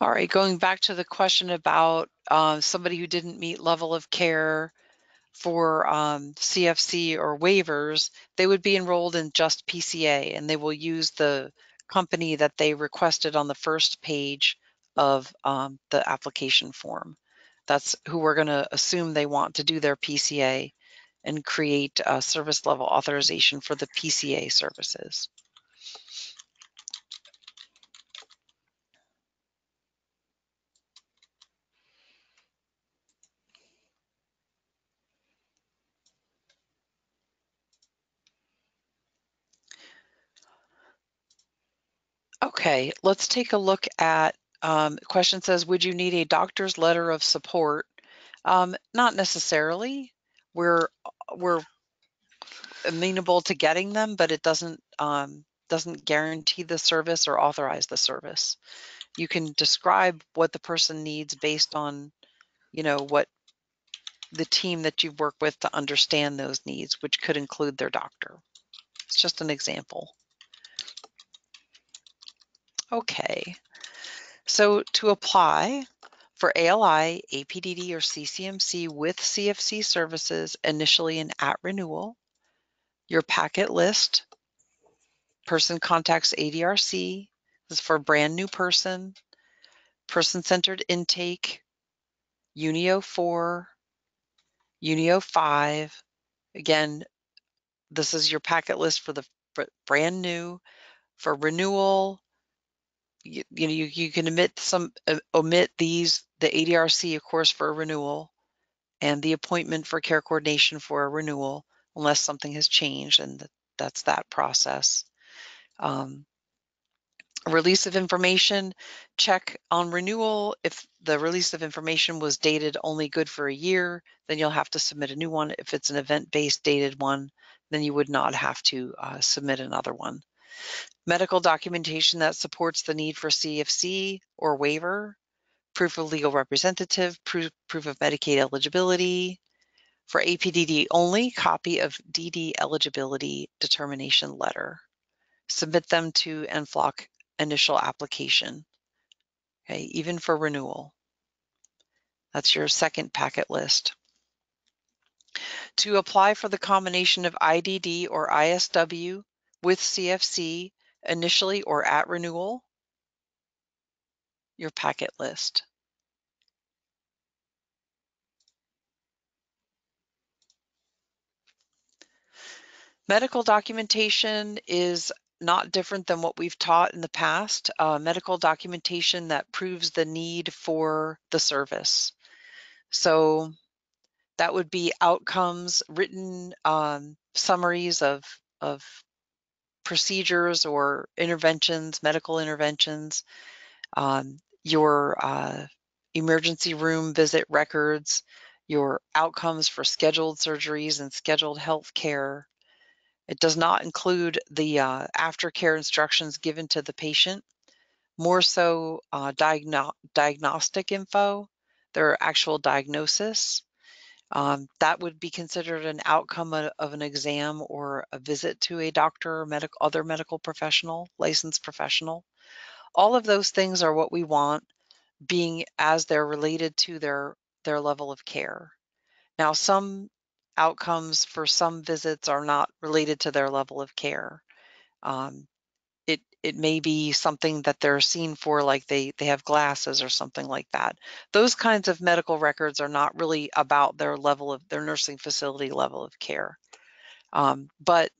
All right, going back to the question about somebody who didn't meet level of care for CFC or waivers, they would be enrolled in just PCA, and they will use the company that they requested on the first page of the application form. That's who we're going to assume they want to do their PCA and create a service level authorization for the PCA services. Okay, let's take a look at question says, would you need a doctor's letter of support? Not necessarily. We're amenable to getting them, but it doesn't guarantee the service or authorize the service. You can describe what the person needs based on, what the team that you've worked with to understand those needs, which could include their doctor. It's just an example. Okay, so to apply for ALI, APDD, or CCMC with CFC services initially and at renewal, your packet list, person contacts ADRC, this is for a brand new person, person-centered intake, UNIO 4, UNIO 5. Again, this is your packet list for the brand new. For renewal, you can omit these, the ADRC, of course, for a renewal, and the appointment for care coordination for a renewal, unless something has changed, and that's that process. Release of information, check on renewal. If the release of information was dated only good for a year, then you'll have to submit a new one. If it's an event-based dated one, then you would not have to submit another one. Medical documentation that supports the need for CFC or waiver, proof of legal representative, proof of Medicaid eligibility. For APDD only, copy of DD eligibility determination letter. Submit them to NFLOC initial application, okay, even for renewal. That's your second packet list. To apply for the combination of IDD or ISW with CFC initially or at renewal, your packet list. Medical documentation is not different than what we've taught in the past. Medical documentation that proves the need for the service. So that would be outcomes, written summaries of procedures or interventions, medical interventions, your emergency room visit records, your outcomes for scheduled surgeries and scheduled health care, It does not include the aftercare instructions given to the patient, more so diagnostic info, their actual diagnosis. That would be considered an outcome of an exam or a visit to a doctor or other medical professional, licensed professional. All of those things are what we want, being as they're related to their level of care. Now, some outcomes for some visits are not related to their level of care. Um, it may be something that they're seen for, like they have glasses or something like that. Those kinds of medical records are not really about their nursing facility level of care. But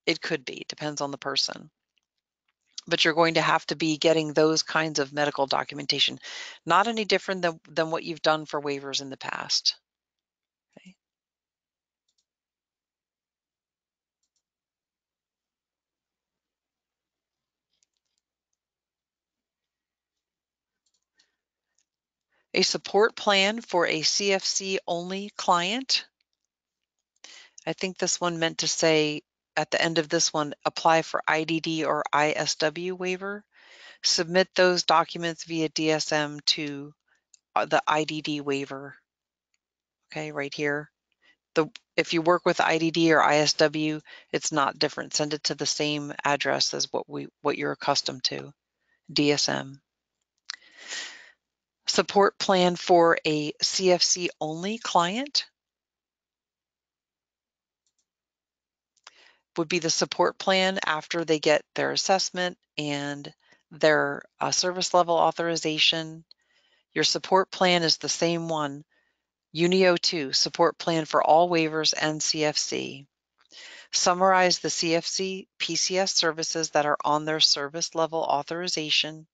it could be, depends on the person. But you're going to have to be getting those kinds of medical documentation, not any different than what you've done for waivers in the past. Okay. A support plan for a CFC only client. I think this one meant to say at the end of this one, apply for IDD or ISW waiver. Submit those documents via DSM to the IDD waiver. Okay, right here. If you work with IDD or ISW, it's not different. Send it to the same address as what you're accustomed to, DSM. Support plan for a CFC only client would be the support plan after they get their assessment and their service level authorization. Your support plan is the same one, UNIO 2, support plan for all waivers and CFC. Summarize the CFC PCS services that are on their service level authorization.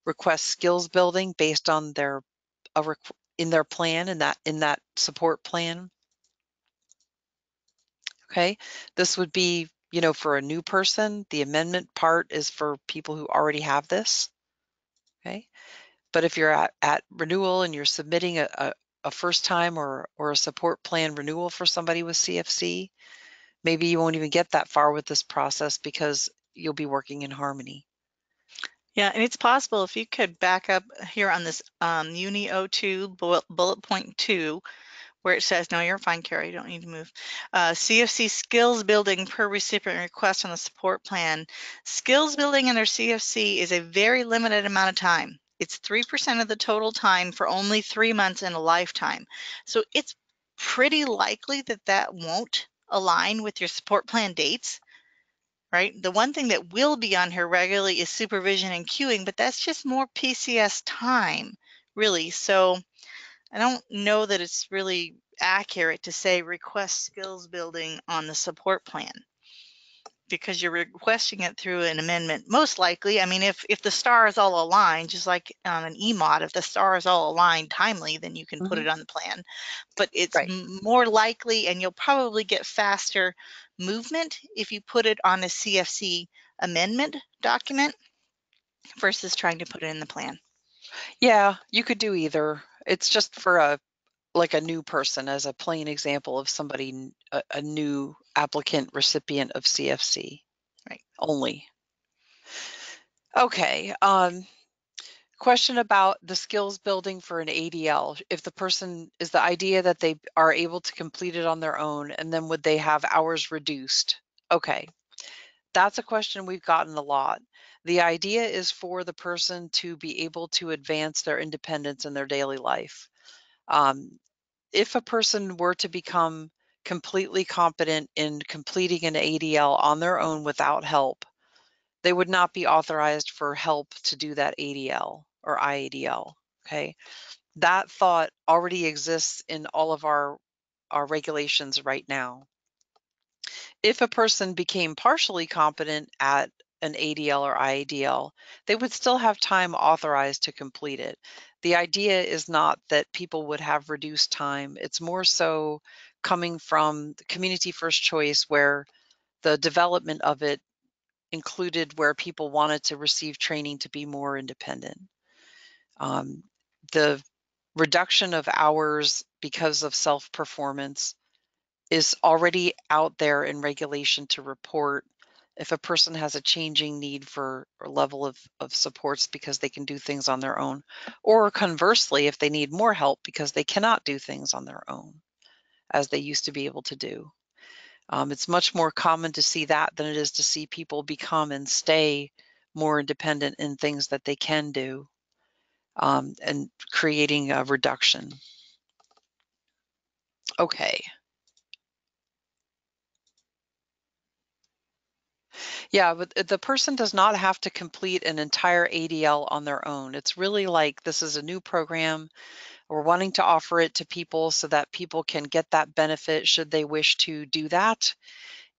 Request skills building based on in their plan, in that support plan. Okay, this would be, for a new person. The amendment part is for people who already have this. Okay, but if you're at renewal and you're submitting a first time or a support plan renewal for somebody with CFC, maybe you won't even get that far with this process because you'll be working in harmony. Yeah, and it's possible if you could back up here on this Uni 02 bullet point 2, where it says, no, you're fine, Carrie, you don't need to move. CFC skills building per recipient request on the support plan. Skills building under CFC is a very limited amount of time. It's 3% of the total time for only 3 months in a lifetime. So it's pretty likely that that won't align with your support plan dates, right? The one thing that will be on here regularly is supervision and cueing, but that's just more PCS time, really. So I don't know that it's really accurate to say request skills building on the support plan, because you're requesting it through an amendment. Most likely, I mean, if the stars all align, just like on an EMOD, if the stars all align timely, then you can put it on the plan. But it's Right. more likely, and you'll probably get faster movement if you put it on a CFC amendment document versus trying to put it in the plan. Yeah, you could do either. It's just for a new person, as a plain example of somebody, a new applicant recipient of CFC. Right. Only. Okay. Question about the skills building for an ADL. If the person is the idea that they are able to complete it on their own, and then would they have hours reduced? Okay. That's a question we've gotten a lot. The idea is for the person to be able to advance their independence in their daily life. If a person were to become completely competent in completing an ADL on their own without help, they would not be authorized for help to do that ADL or IADL. Okay. That thought already exists in all of our regulations right now. If a person became partially competent at an ADL or IADL, they would still have time authorized to complete it. The idea is not that people would have reduced time. It's more so coming from the community first choice, where the development of it included where people wanted to receive training to be more independent. The reduction of hours because of self-performance is already out there in regulation to report if a person has a changing need for a level of supports because they can do things on their own, or conversely, if they need more help because they cannot do things on their own as they used to be able to do. It's much more common to see that than it is to see people become and stay more independent in things that they can do, and creating a reduction. Okay. Yeah, but the person does not have to complete an entire ADL on their own. It's really like this is a new program. We're wanting to offer it to people so that people can get that benefit should they wish to do that.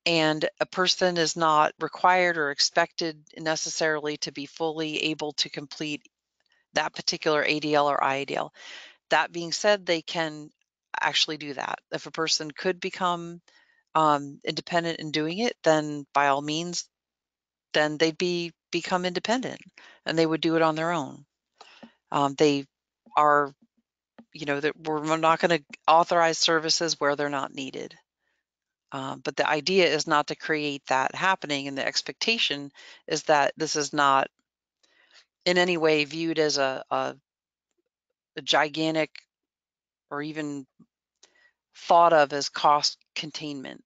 And a person is not required or expected necessarily to be fully able to complete that particular ADL or IADL. That being said, they can actually do that. If a person could become independent in doing it, then by all means, then they'd become independent and they would do it on their own. They are, that we're not going to authorize services where they're not needed. But the idea is not to create that happening, and the expectation is that this is not in any way viewed as a gigantic or even thought of as cost containment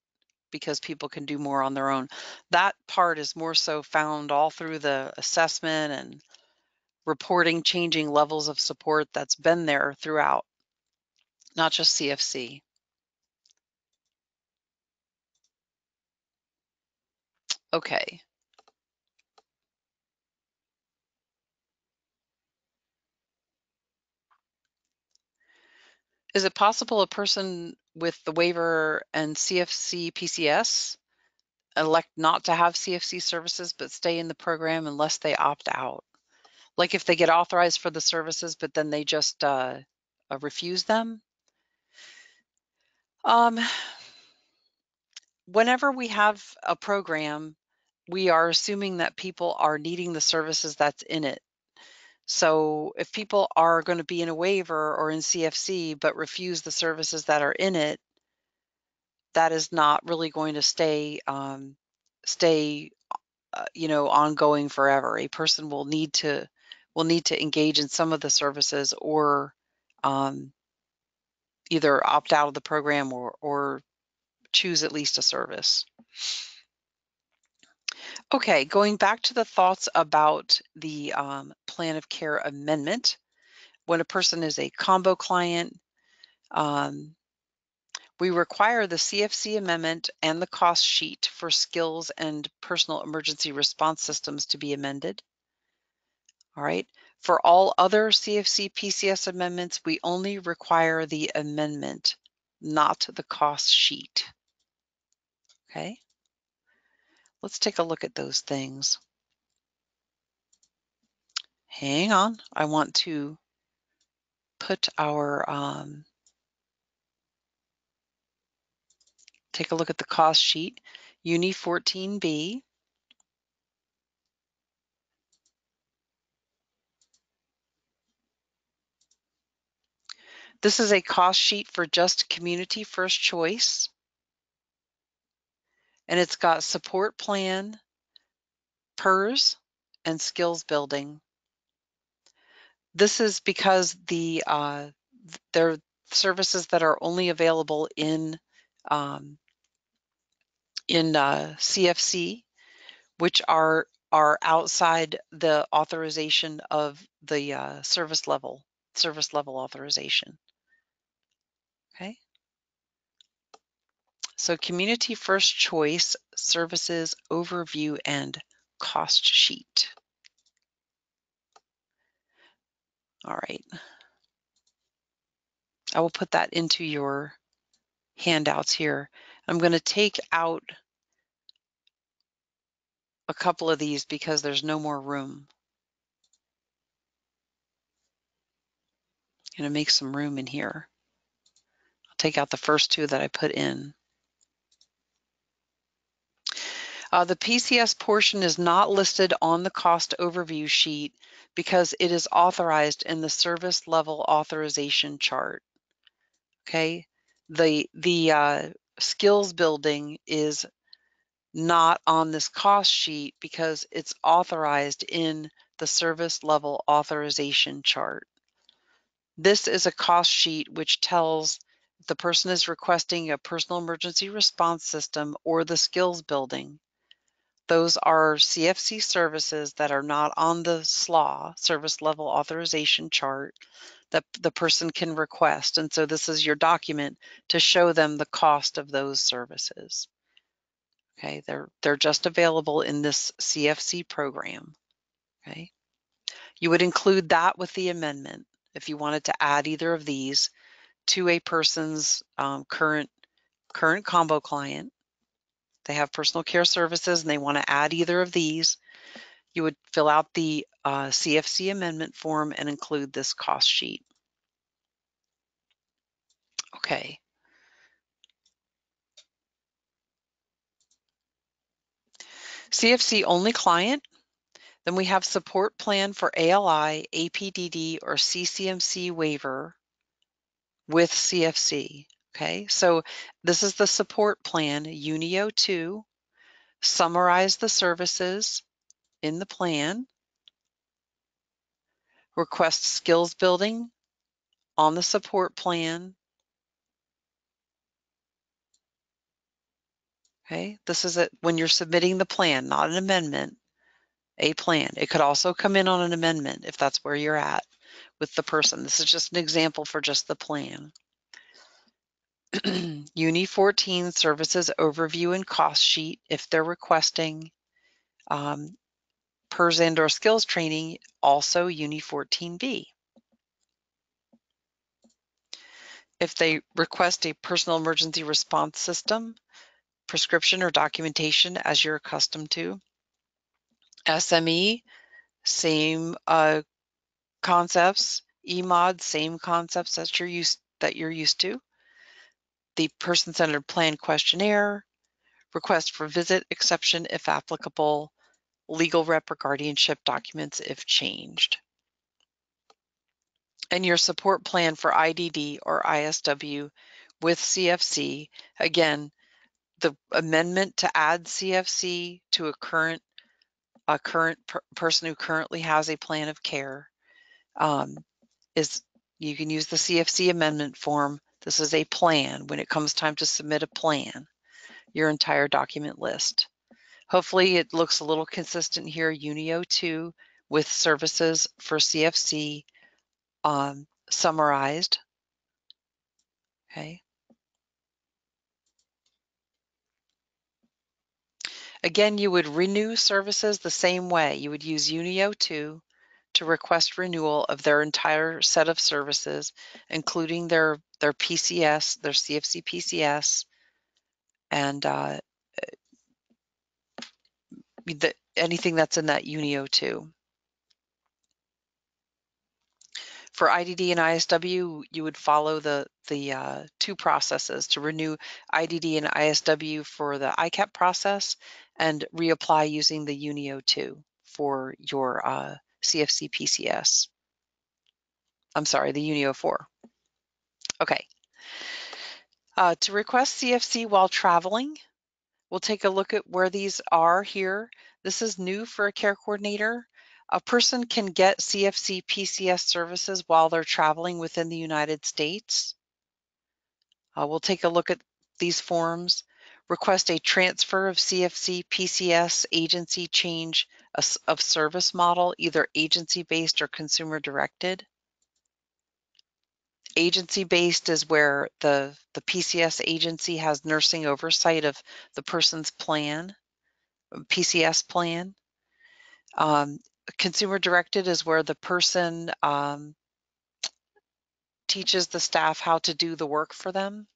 because people can do more on their own. That part is more so found all through the assessment and reporting changing levels of support that's been there throughout, not just CFC. Okay. Is it possible a person with the waiver and CFC PCS elect not to have CFC services but stay in the program unless they opt out? Like if they get authorized for the services, but then they just refuse them? Whenever we have a program, we are assuming that people are needing the services that's in it. So if people are going to be in a waiver or in CFC but refuse the services that are in it, that is not really going to stay ongoing forever. A person will need to engage in some of the services or either opt out of the program or choose at least a service. Okay, going back to the thoughts about the plan of care amendment. When a person is a combo client, we require the CFC amendment and the cost sheet for skills and personal emergency response systems to be amended. All right. For all other CFC PCS amendments, we only require the amendment, not the cost sheet. Okay. Let's take a look at those things. Hang on. I want to put our, take a look at the cost sheet. Uni 14B. This is a cost sheet for just community first choice. And it's got support plan, PERS, and skills building. This is because they're services that are only available in CFC, which are outside the authorization of the service level authorization. Okay. So community first choice services overview and cost sheet. All right. I will put that into your handouts here. I'm going to take out a couple of these because there's no more room. I'm going to make some room in here. I'll take out the first two that I put in. The PCS portion is not listed on the cost overview sheet because it is authorized in the service level authorization chart. Okay, the skills building is not on this cost sheet because it's authorized in the service level authorization chart. This is a cost sheet which tells if the person is requesting a personal emergency response system or the skills building. Those are CFC services that are not on the SLA, service level authorization chart, that the person can request. And so this is your document to show them the cost of those services. Okay, they're just available in this CFC program. Okay, you would include that with the amendment if you wanted to add either of these to a person's current combo client. They have personal care services and they want to add either of these. You would fill out the CFC amendment form and include this cost sheet. Okay. CFC only client. Then we have support plan for ALI, APDD, or CCMC waiver with CFC. Okay, so this is the support plan, UNIO 2. Summarize the services in the plan. Request skills building on the support plan. Okay, this is it when you're submitting the plan, not an amendment, a plan. It could also come in on an amendment if that's where you're at with the person. This is just an example for just the plan. Uni 14 services overview and cost sheet if they're requesting PERS and/or skills training, also Uni 14B. If they request a personal emergency response system, prescription or documentation as you're accustomed to. SME, same concepts. EMOD, same concepts that you're used to. The person-centered plan questionnaire, request for visit exception if applicable, legal rep or guardianship documents if changed. And your support plan for IDD or ISW with CFC, again, the amendment to add CFC to a current person who currently has a plan of care is you can use the CFC amendment form. This is a plan when it comes time to submit a plan, your entire document list. Hopefully it looks a little consistent here, UNIO 2 with services for CFC summarized. Okay. Again, you would renew services the same way. You would use UNIO 2 to request renewal of their entire set of services, including their PCS, their CFC PCS, and anything that's in that UNIO 2. For IDD and ISW, you would follow the two processes to renew IDD and ISW for the ICAP process and reapply using the UNIO 2 for your CFC PCS. I'm sorry, the UNIO 4. Okay. To request CFC while traveling, we'll take a look at where these are here. This is new for a care coordinator. A person can get CFC PCS services while they're traveling within the United States. We'll take a look at these forms. Request a transfer of CFC PCS agency change of service model, either agency-based or consumer-directed. Agency-based is where the PCS agency has nursing oversight of the person's plan, PCS plan. Consumer-directed is where the person teaches the staff how to do the work for them,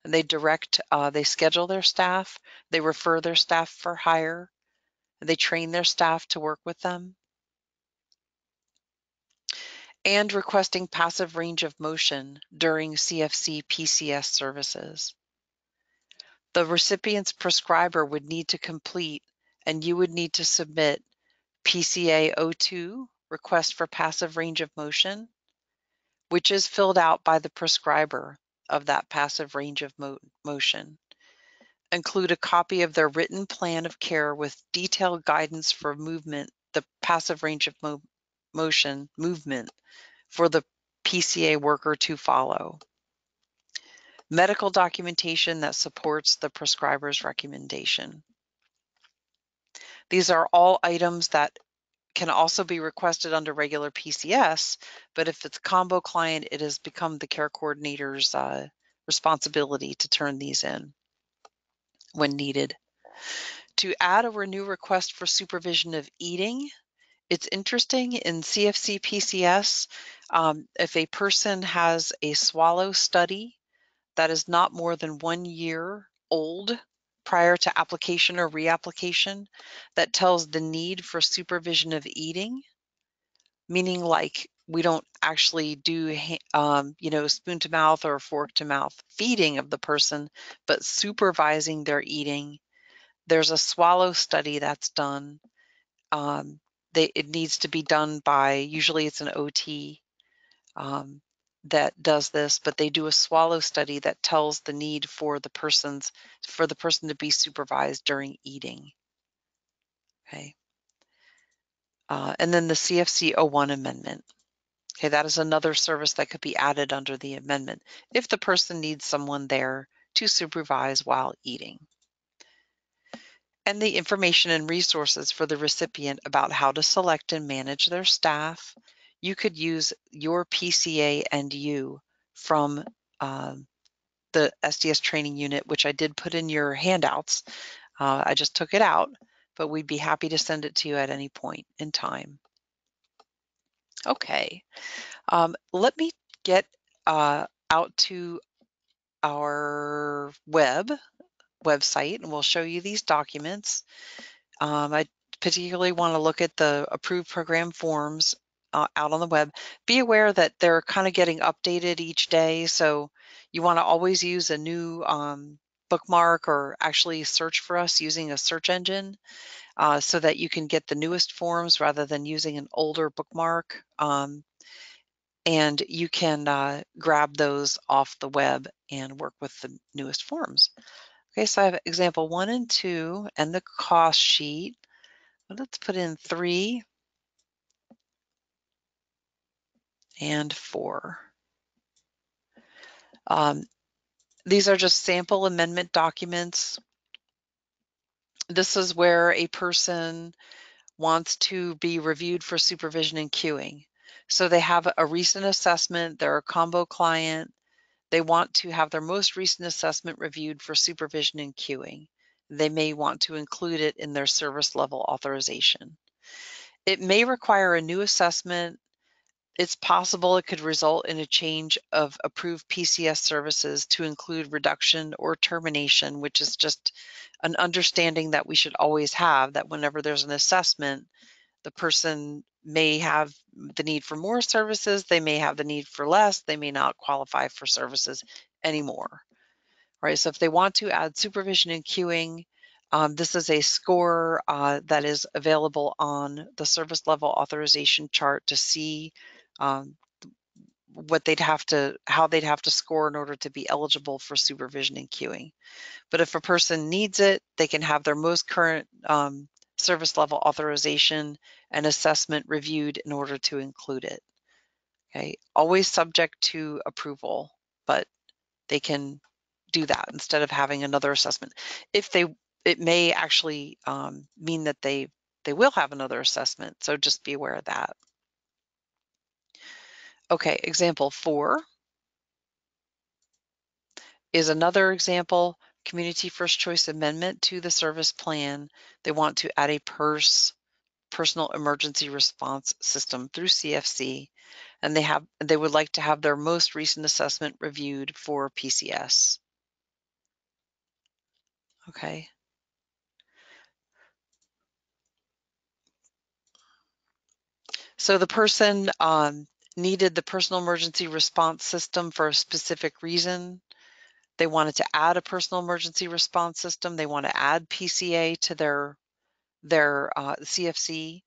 and they schedule their staff, they refer their staff for hire, and they train their staff to work with them. And requesting passive range of motion during CFC PCS services. The recipient's prescriber would need to complete, and you would need to submit PCA 02, request for passive range of motion, which is filled out by the prescriber of that passive range of motion. include a copy of their written plan of care with detailed guidance for movement, the passive range of motion movement for the PCA worker to follow. Medical documentation that supports the prescriber's recommendation. These are all items that can also be requested under regular PCS, but if it's a combo client, it has become the care coordinator's responsibility to turn these in when needed. To add or renew request for supervision of eating, it's interesting in CFC PCS, if a person has a swallow study that is not more than 1 year old prior to application or reapplication that tells the need for supervision of eating, meaning like we don't actually do, spoon to mouth or fork to mouth feeding of the person, but supervising their eating. There's a swallow study that's done. It needs to be done by, usually it's an OT that does this, but they do a swallow study that tells the need for the person to be supervised during eating. Okay. And then the CFC 01 amendment. Okay, that is another service that could be added under the amendment if the person needs someone there to supervise while eating. And the information and resources for the recipient about how to select and manage their staff. You could use your PCA and you from the SDS training unit, which I did put in your handouts. I just took it out, but we'd be happy to send it to you at any point in time. Okay, let me get out to our website and we'll show you these documents. I particularly want to look at the approved program forms out on the web. Be aware that they're kind of getting updated each day, so you want to always use a new bookmark or actually search for us using a search engine so that you can get the newest forms rather than using an older bookmark. And you can grab those off the web and work with the newest forms. Okay, so I have example 1 and 2 and the cost sheet. Let's put in 3 and 4. These are just sample amendment documents. This is where a person wants to be reviewed for supervision and cueing. So they have a recent assessment, they're a combo client, they want to have their most recent assessment reviewed for supervision and cueing. They may want to include it in their service level authorization. It may require a new assessment. It's possible it could result in a change of approved PCS services to include reduction or termination, which is just an understanding that we should always have, that whenever there's an assessment, the person may have the need for more services, they may have the need for less, they may not qualify for services anymore. Right? So if they want to add supervision and cueing, this is a score that is available on the service level authorization chart to see how they'd have to score in order to be eligible for supervision and cueing. But if a person needs it, they can have their most current service level authorization and assessment reviewed in order to include it. Okay, always subject to approval, but they can do that instead of having another assessment. It may actually mean that they will have another assessment, so just be aware of that. Okay, example 4 is another example, community first choice amendment to the service plan. They want to add a personal emergency response system through CFC, and they would like to have their most recent assessment reviewed for PCS. Okay. So the person needed the personal emergency response system for a specific reason. They wanted to add a personal emergency response system. They want to add PCA to their CFC.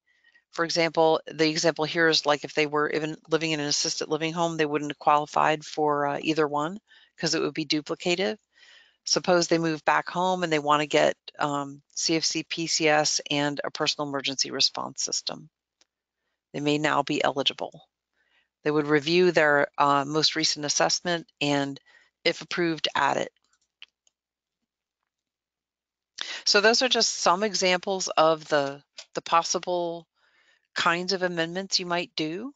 For example, the example here is like if they were even living in an assisted living home, they wouldn't have qualified for either one because it would be duplicative. Suppose they move back home and they want to get CFC PCS and a personal emergency response system. They may now be eligible. They would review their most recent assessment and, if approved, add it. So those are just some examples of the possible kinds of amendments you might do.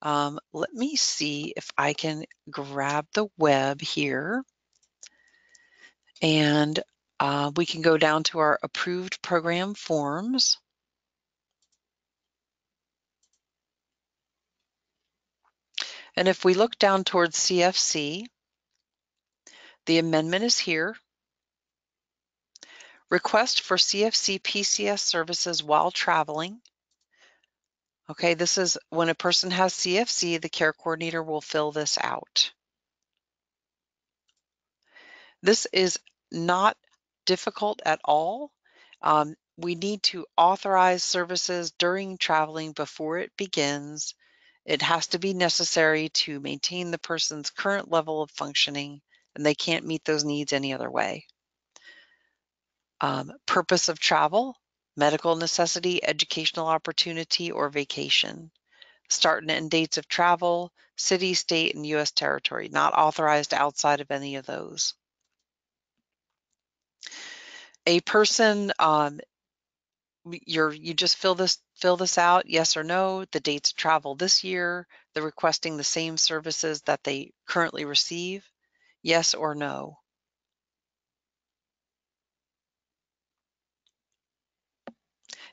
Let me see if I can grab the web here, and we can go down to our approved program forms. And if we look down towards CFC, the amendment is here. Request for Cfc Pcs Services while traveling. Okay, this is when a person has CFC, the care coordinator will fill this out. This is not difficult at all. We need to authorize services during traveling before it begins. It has to be necessary to maintain the person's current level of functioning, and they can't meet those needs any other way. Purpose of travel, medical necessity, educational opportunity, or vacation. Start and end dates of travel, city, state, and U.S. territory, not authorized outside of any of those. A person, you just fill this out, yes or no, the dates of travel this year, they're requesting the same services that they currently receive, yes or no.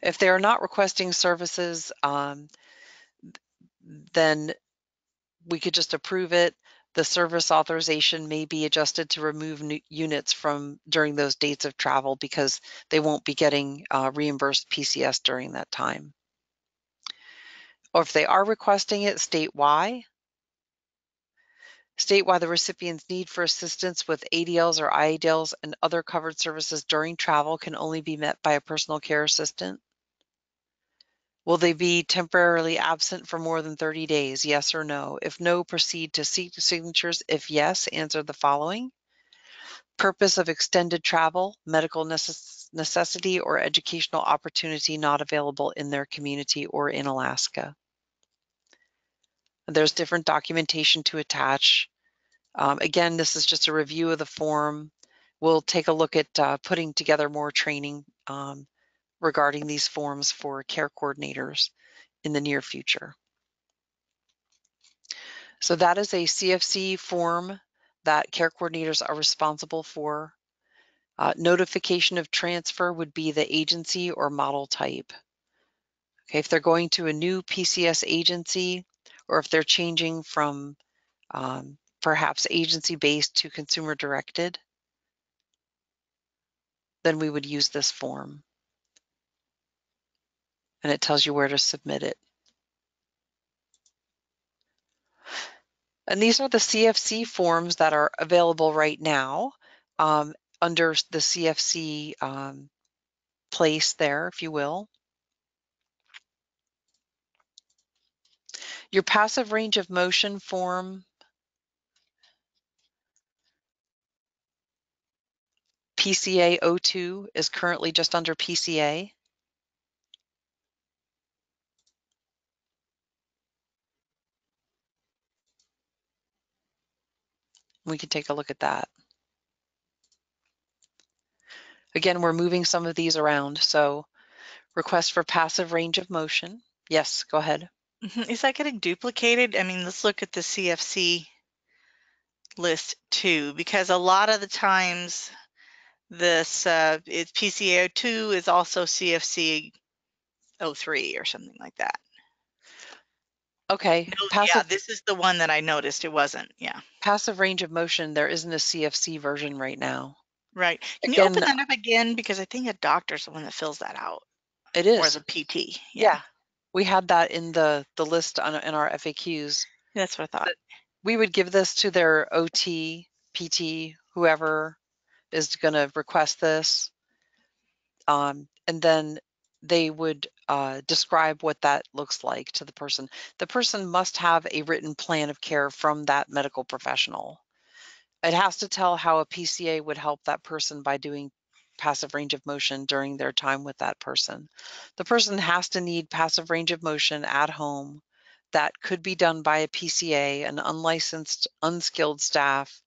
If they are not requesting services, then we could just approve it. The service authorization may be adjusted to remove units from during those dates of travel because they won't be getting reimbursed PCS during that time. Or if they are requesting it, state why. State why the recipient's need for assistance with ADLs or IADLs and other covered services during travel can only be met by a personal care assistant. Will they be temporarily absent for more than 30 days? Yes or no? If no, proceed to seek signatures. If yes, answer the following. Purpose of extended travel, medical necessity, or educational opportunity not available in their community or in Alaska. There's different documentation to attach. Again, this is just a review of the form. We'll take a look at putting together more training regarding these forms for care coordinators in the near future. So that is a CFC form that care coordinators are responsible for. Notification of transfer would be the agency or model type. Okay, if they're going to a new PCS agency, or if they're changing from perhaps agency-based to consumer-directed, then we would use this form. And it tells you where to submit it. And these are the CFC forms that are available right now under the CFC place there, if you will. Your passive range of motion form, PCA 02, is currently just under PCA. We can take a look at that. Again, we're moving some of these around. So request for passive range of motion. Yes, go ahead. Is that getting duplicated? I mean, let's look at the CFC list too, because a lot of the times this it's PCA02 is also CFC 03 or something like that. Okay. No, Passive, yeah, this is the one that I noticed. It wasn't. Yeah. passive range of motion, there isn't a CFC version right now. Right. Can you Again, open that up again? Because I think a doctor's the one that fills that out. it Or is. the PT. Yeah. We had that in the list in our FAQs. That's what I thought. We would give this to their OT, PT, whoever is going to request this. And then they would describe what that looks like to the person. The person must have a written plan of care from that medical professional. It has to tell how a PCA would help that person by doing passive range of motion during their time with that person. The person has to need passive range of motion at home that could be done by a PCA, an unlicensed, unskilled staff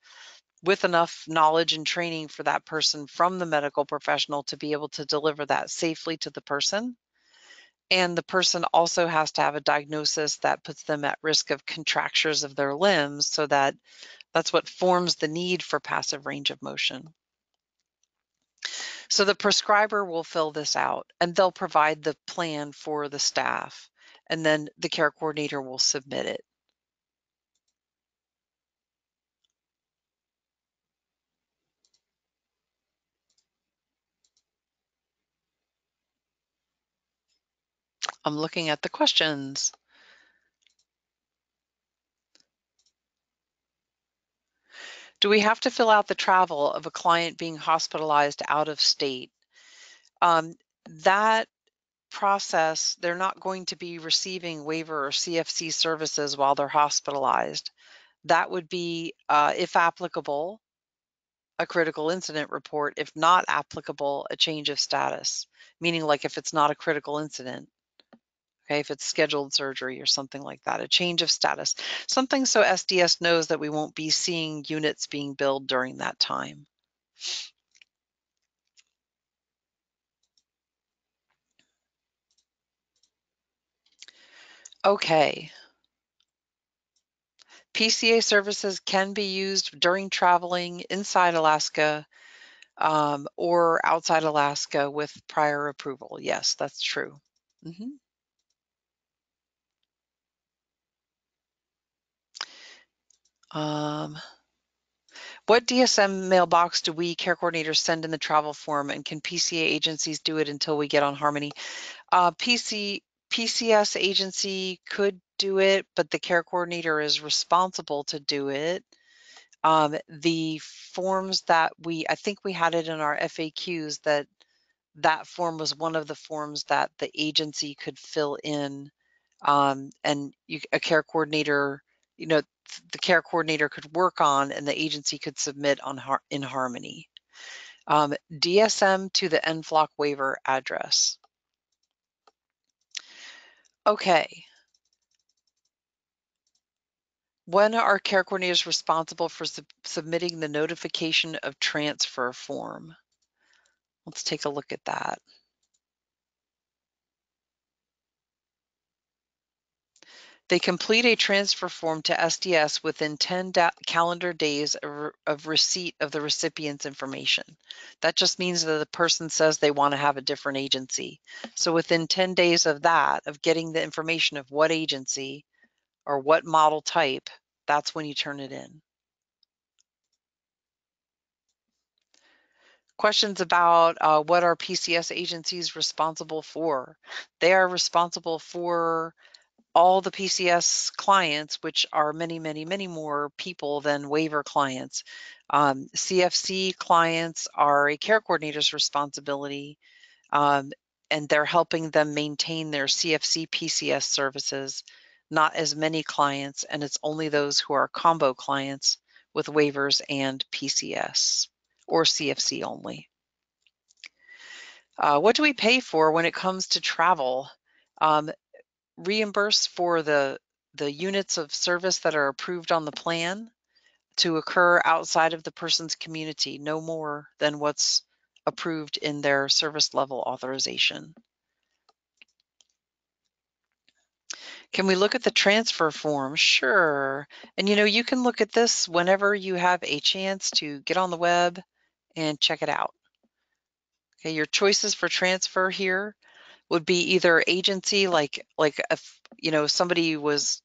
with enough knowledge and training for that person from the medical professional to be able to deliver that safely to the person. And the person also has to have a diagnosis that puts them at risk of contractures of their limbs, so that's what forms the need for passive range of motion. So the prescriber will fill this out and they'll provide the plan for the staff, and then the care coordinator will submit it. I'm looking at the questions. Do we have to fill out the travel of a client being hospitalized out of state? That process, they're not going to be receiving waiver or CFC services while they're hospitalized. That would be, if applicable, a critical incident report. If not applicable, a change of status, meaning like if it's not a critical incident, okay, if it's scheduled surgery or something like that, a change of status, something so SDS knows that we won't be seeing units being billed during that time. Okay. PCA services can be used during traveling inside Alaska or outside Alaska with prior approval. Yes, that's true. Mm-hmm. What DSM mailbox do we care coordinators send in the travel form, and can PCA agencies do it until we get on Harmony? PCS agency could do it, but the care coordinator is responsible to do it. The forms that I think we had it in our FAQs that form was one of the forms that the agency could fill in, and a care coordinator, the care coordinator could work on, and the agency could submit in Harmony. DSM to the NFLOC waiver address. Okay. When are care coordinators responsible for submitting the notification of transfer form? Let's take a look at that. They complete a transfer form to SDS within 10 calendar days of receipt of the recipient's information. That just means that the person says they want to have a different agency. So within 10 days of that, of getting the information of what agency or what model type, that's when you turn it in. Questions about what are PCS agencies responsible for? They are responsible for all the PCS clients, which are many, many, many more people than waiver clients. CFC clients are a care coordinator's responsibility, and they're helping them maintain their CFC PCS services. Not as many clients, and it's only those who are combo clients with waivers and PCS or CFC only. What do we pay for when it comes to travel? Reimburse for the units of service that are approved on the plan to occur outside of the person's community, no more than what's approved in their service level authorization. Can we look at the transfer form? Sure. And you can look at this whenever you have a chance to get on the web and check it out. Okay, your choices for transfer here would be either agency, like if somebody was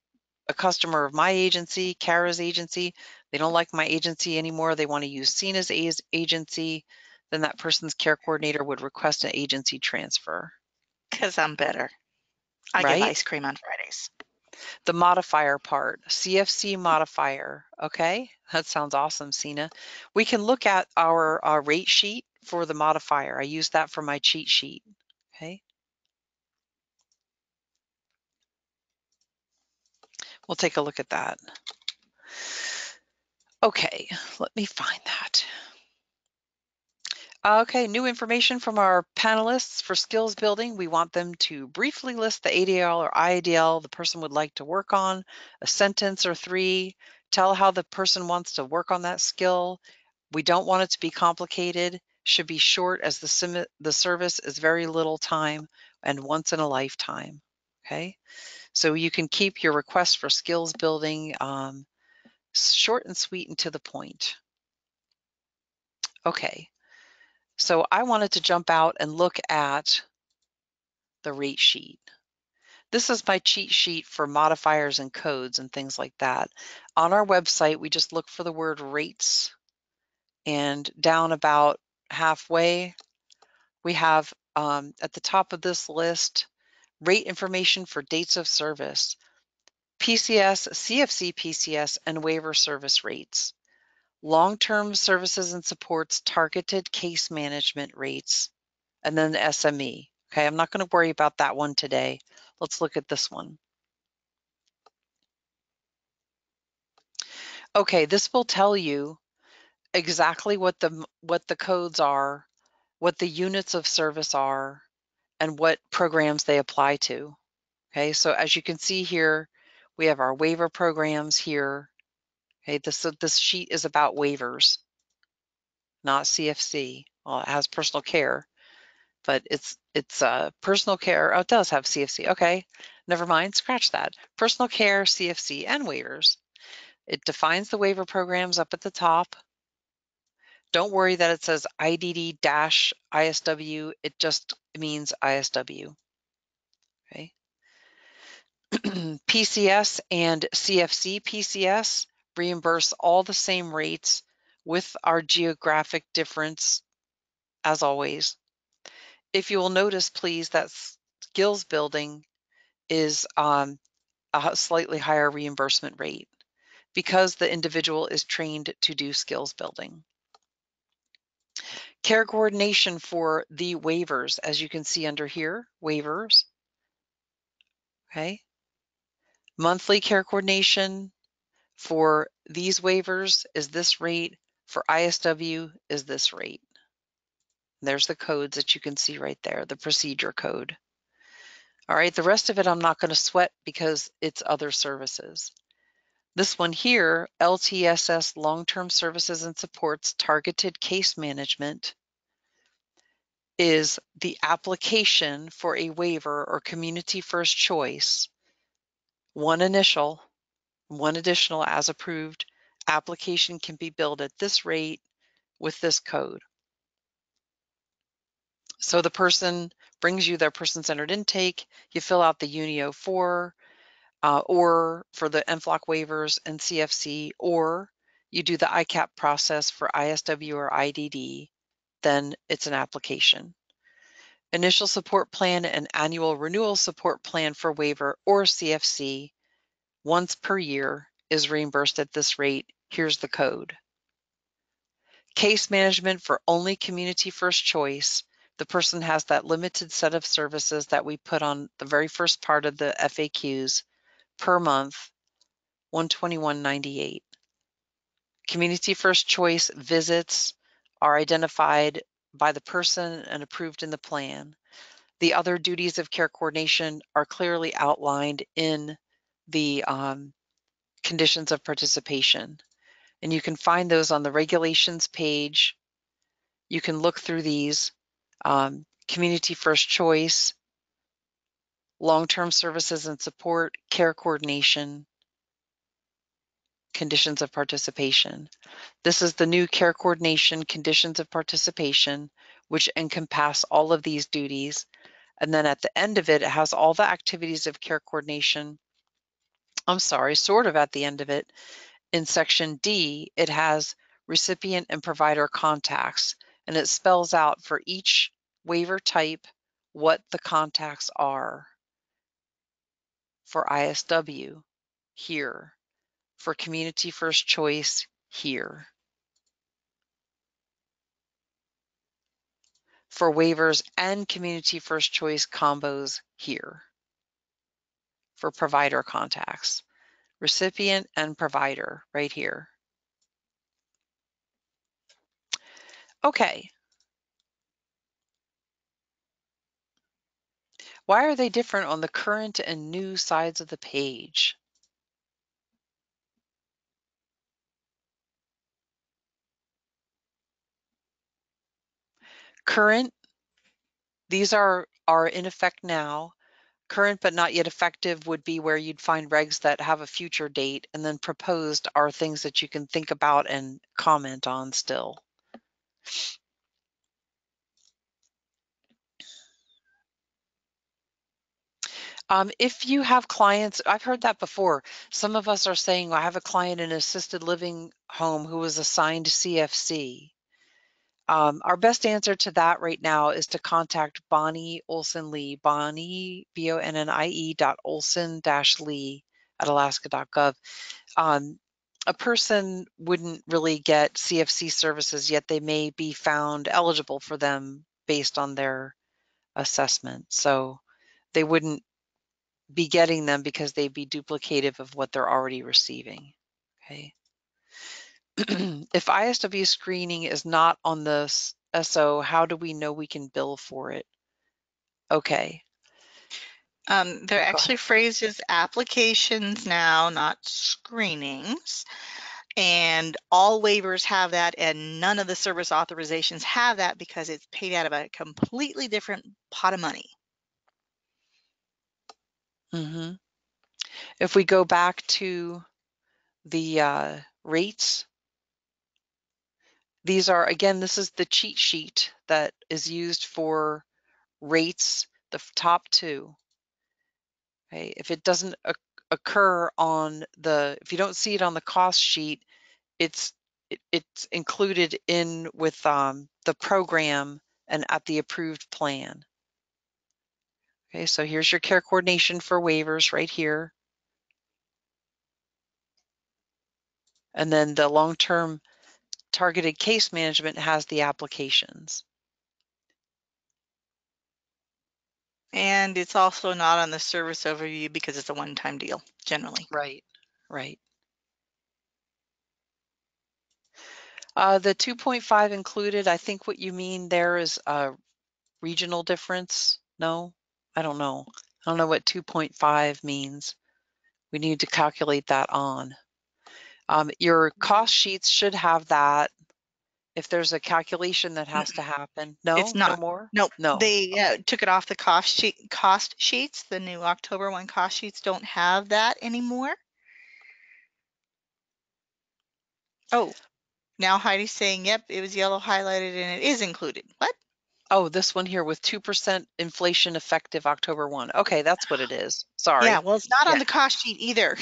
a customer of my agency, Kara's agency, they don't like my agency anymore, they want to use Cena's agency, then that person's care coordinator would request an agency transfer. Because I'm better. I get Right? ice cream on Fridays. The modifier part, CFC modifier. Okay, that sounds awesome, Cena. We can look at our rate sheet for the modifier. I use that for my cheat sheet. Okay. We'll take a look at that. Okay, let me find that. Okay, new information from our panelists for skills building. We want them to briefly list the ADL or IADL the person would like to work on, a sentence or three, tell how the person wants to work on that skill. We don't want it to be complicated, should be short as the service is very little time and once in a lifetime. Okay, so you can keep your request for skills building short and sweet and to the point. Okay. So I wanted to jump out and look at the rate sheet. This is my cheat sheet for modifiers and codes and things like that. On our website, we just look for the word rates, and down about halfway, we have at the top of this list, rate information for dates of service, PCS, CFC PCS, and waiver service rates, long-term services and supports targeted case management rates, and then the SME. Okay, I'm not going to worry about that one today. Let's look at this one. Okay, this will tell you exactly what the codes are, what the units of service are, and what programs they apply to. Okay, so as you can see here, we have our waiver programs here. Okay, this sheet is about waivers, not CFC. Well, it has personal care, but it's personal care. Oh, it does have CFC. Okay, never mind, scratch that. Personal care, CFC, and waivers. It defines the waiver programs up at the top. Don't worry that it says IDD-ISW. It just means ISW. Okay. PCS and CFC PCS reimburse all the same rates with our geographic difference as always. If you will notice, please, that skills building is a slightly higher reimbursement rate because the individual is trained to do skills building. Care coordination for the waivers, as you can see under here, waivers. Okay. Monthly care coordination for these waivers is this rate. For ISW is this rate. There's the codes that you can see right there, the procedure code. All right, the rest of it I'm not going to sweat because it's other services. This one here, LTSS, Long-Term Services and Supports Targeted Case Management, is the application for a waiver or community first choice, one initial, one additional as approved. Application can be billed at this rate with this code. So the person brings you their person-centered intake, you fill out the UNIO 4, or for the NFLOC waivers and CFC, or you do the ICAP process for ISW or IDD, then it's an application. Initial support plan and annual renewal support plan for waiver or CFC once per year is reimbursed at this rate. Here's the code. Case management for only community first choice. The person has that limited set of services that we put on the very first part of the FAQs per month, $121.98. Community first choice visits are identified by the person and approved in the plan. The other duties of care coordination are clearly outlined in the conditions of participation. And you can find those on the regulations page. You can look through these. Community first choice, long-term services and support, care coordination, conditions of participation. This is the new care coordination conditions of participation, which encompass all of these duties. And then at the end of it, it has all the activities of care coordination. I'm sorry, sort of at the end of it. In section D, it has recipient and provider contacts, and it spells out for each waiver type what the contacts are. For ISW, here. For community first choice, here. For waivers and community first choice combos, here. For provider contacts, recipient and provider, right here. Okay. Why are they different on the current and new sides of the page? Current, these are in effect now. Current but not yet effective would be where you'd find regs that have a future date, and then proposed are things that you can think about and comment on still. If you have clients, I've heard that before. Some of us are saying, I have a client in an assisted living home who was assigned CFC. Our best answer to that right now is to contact Bonnie Olson Lee, Bonnie, BONNIE .Olson Lee at alaska.gov. A person wouldn't really get CFC services, yet they may be found eligible for them based on their assessment. So they wouldn't be getting them because they'd be duplicative of what they're already receiving. Okay. If ISW screening is not on the SO, how do we know we can bill for it? Okay. They're Go actually ahead. phrased as applications now, not screenings. And all waivers have that, and none of the service authorizations have that because it's paid out of a completely different pot of money. Mm-hmm. If we go back to the rates, these are, again, this is the cheat sheet that is used for rates, the top two. Okay. If it doesn't occur on if you don't see it on the cost sheet, it's included in with the program and at the approved plan. Okay, so here's your care coordination for waivers right here. And then the long-term targeted case management has the applications. And it's also not on the service overview because it's a one-time deal, generally. Right, right. The 2.5 included, I think what you mean there is a regional difference. No, I don't know. I don't know what 2.5 means. We need to calculate that on. Your cost sheets should have that. If there's a calculation that has to happen. It's No, no not. more? Nope. No. They took it off the cost sheets. The new October 1 cost sheets don't have that anymore. Oh, now Heidi's saying, yep, it was yellow highlighted and it is included. What? Oh, this one here with 2% inflation effective October 1. Okay, that's what it is. Yeah, Sorry. well, it's not on Yeah. the cost sheet either.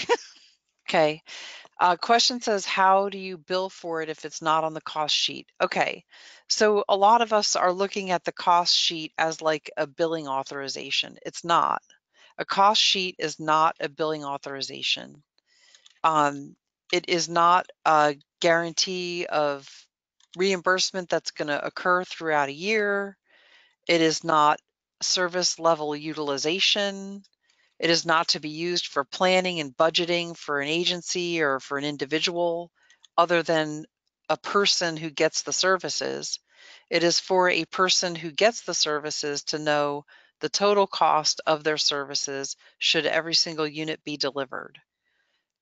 Okay. Question says, how do you bill for it if it's not on the cost sheet? Okay. So a lot of us are looking at the cost sheet as like a billing authorization. It's not. A cost sheet is not a billing authorization. It is not a guarantee of reimbursement that's going to occur throughout a year. It is not service level utilization. It is not to be used for planning and budgeting for an agency or for an individual other than a person who gets the services. It is for a person who gets the services to know the total cost of their services should every single unit be delivered.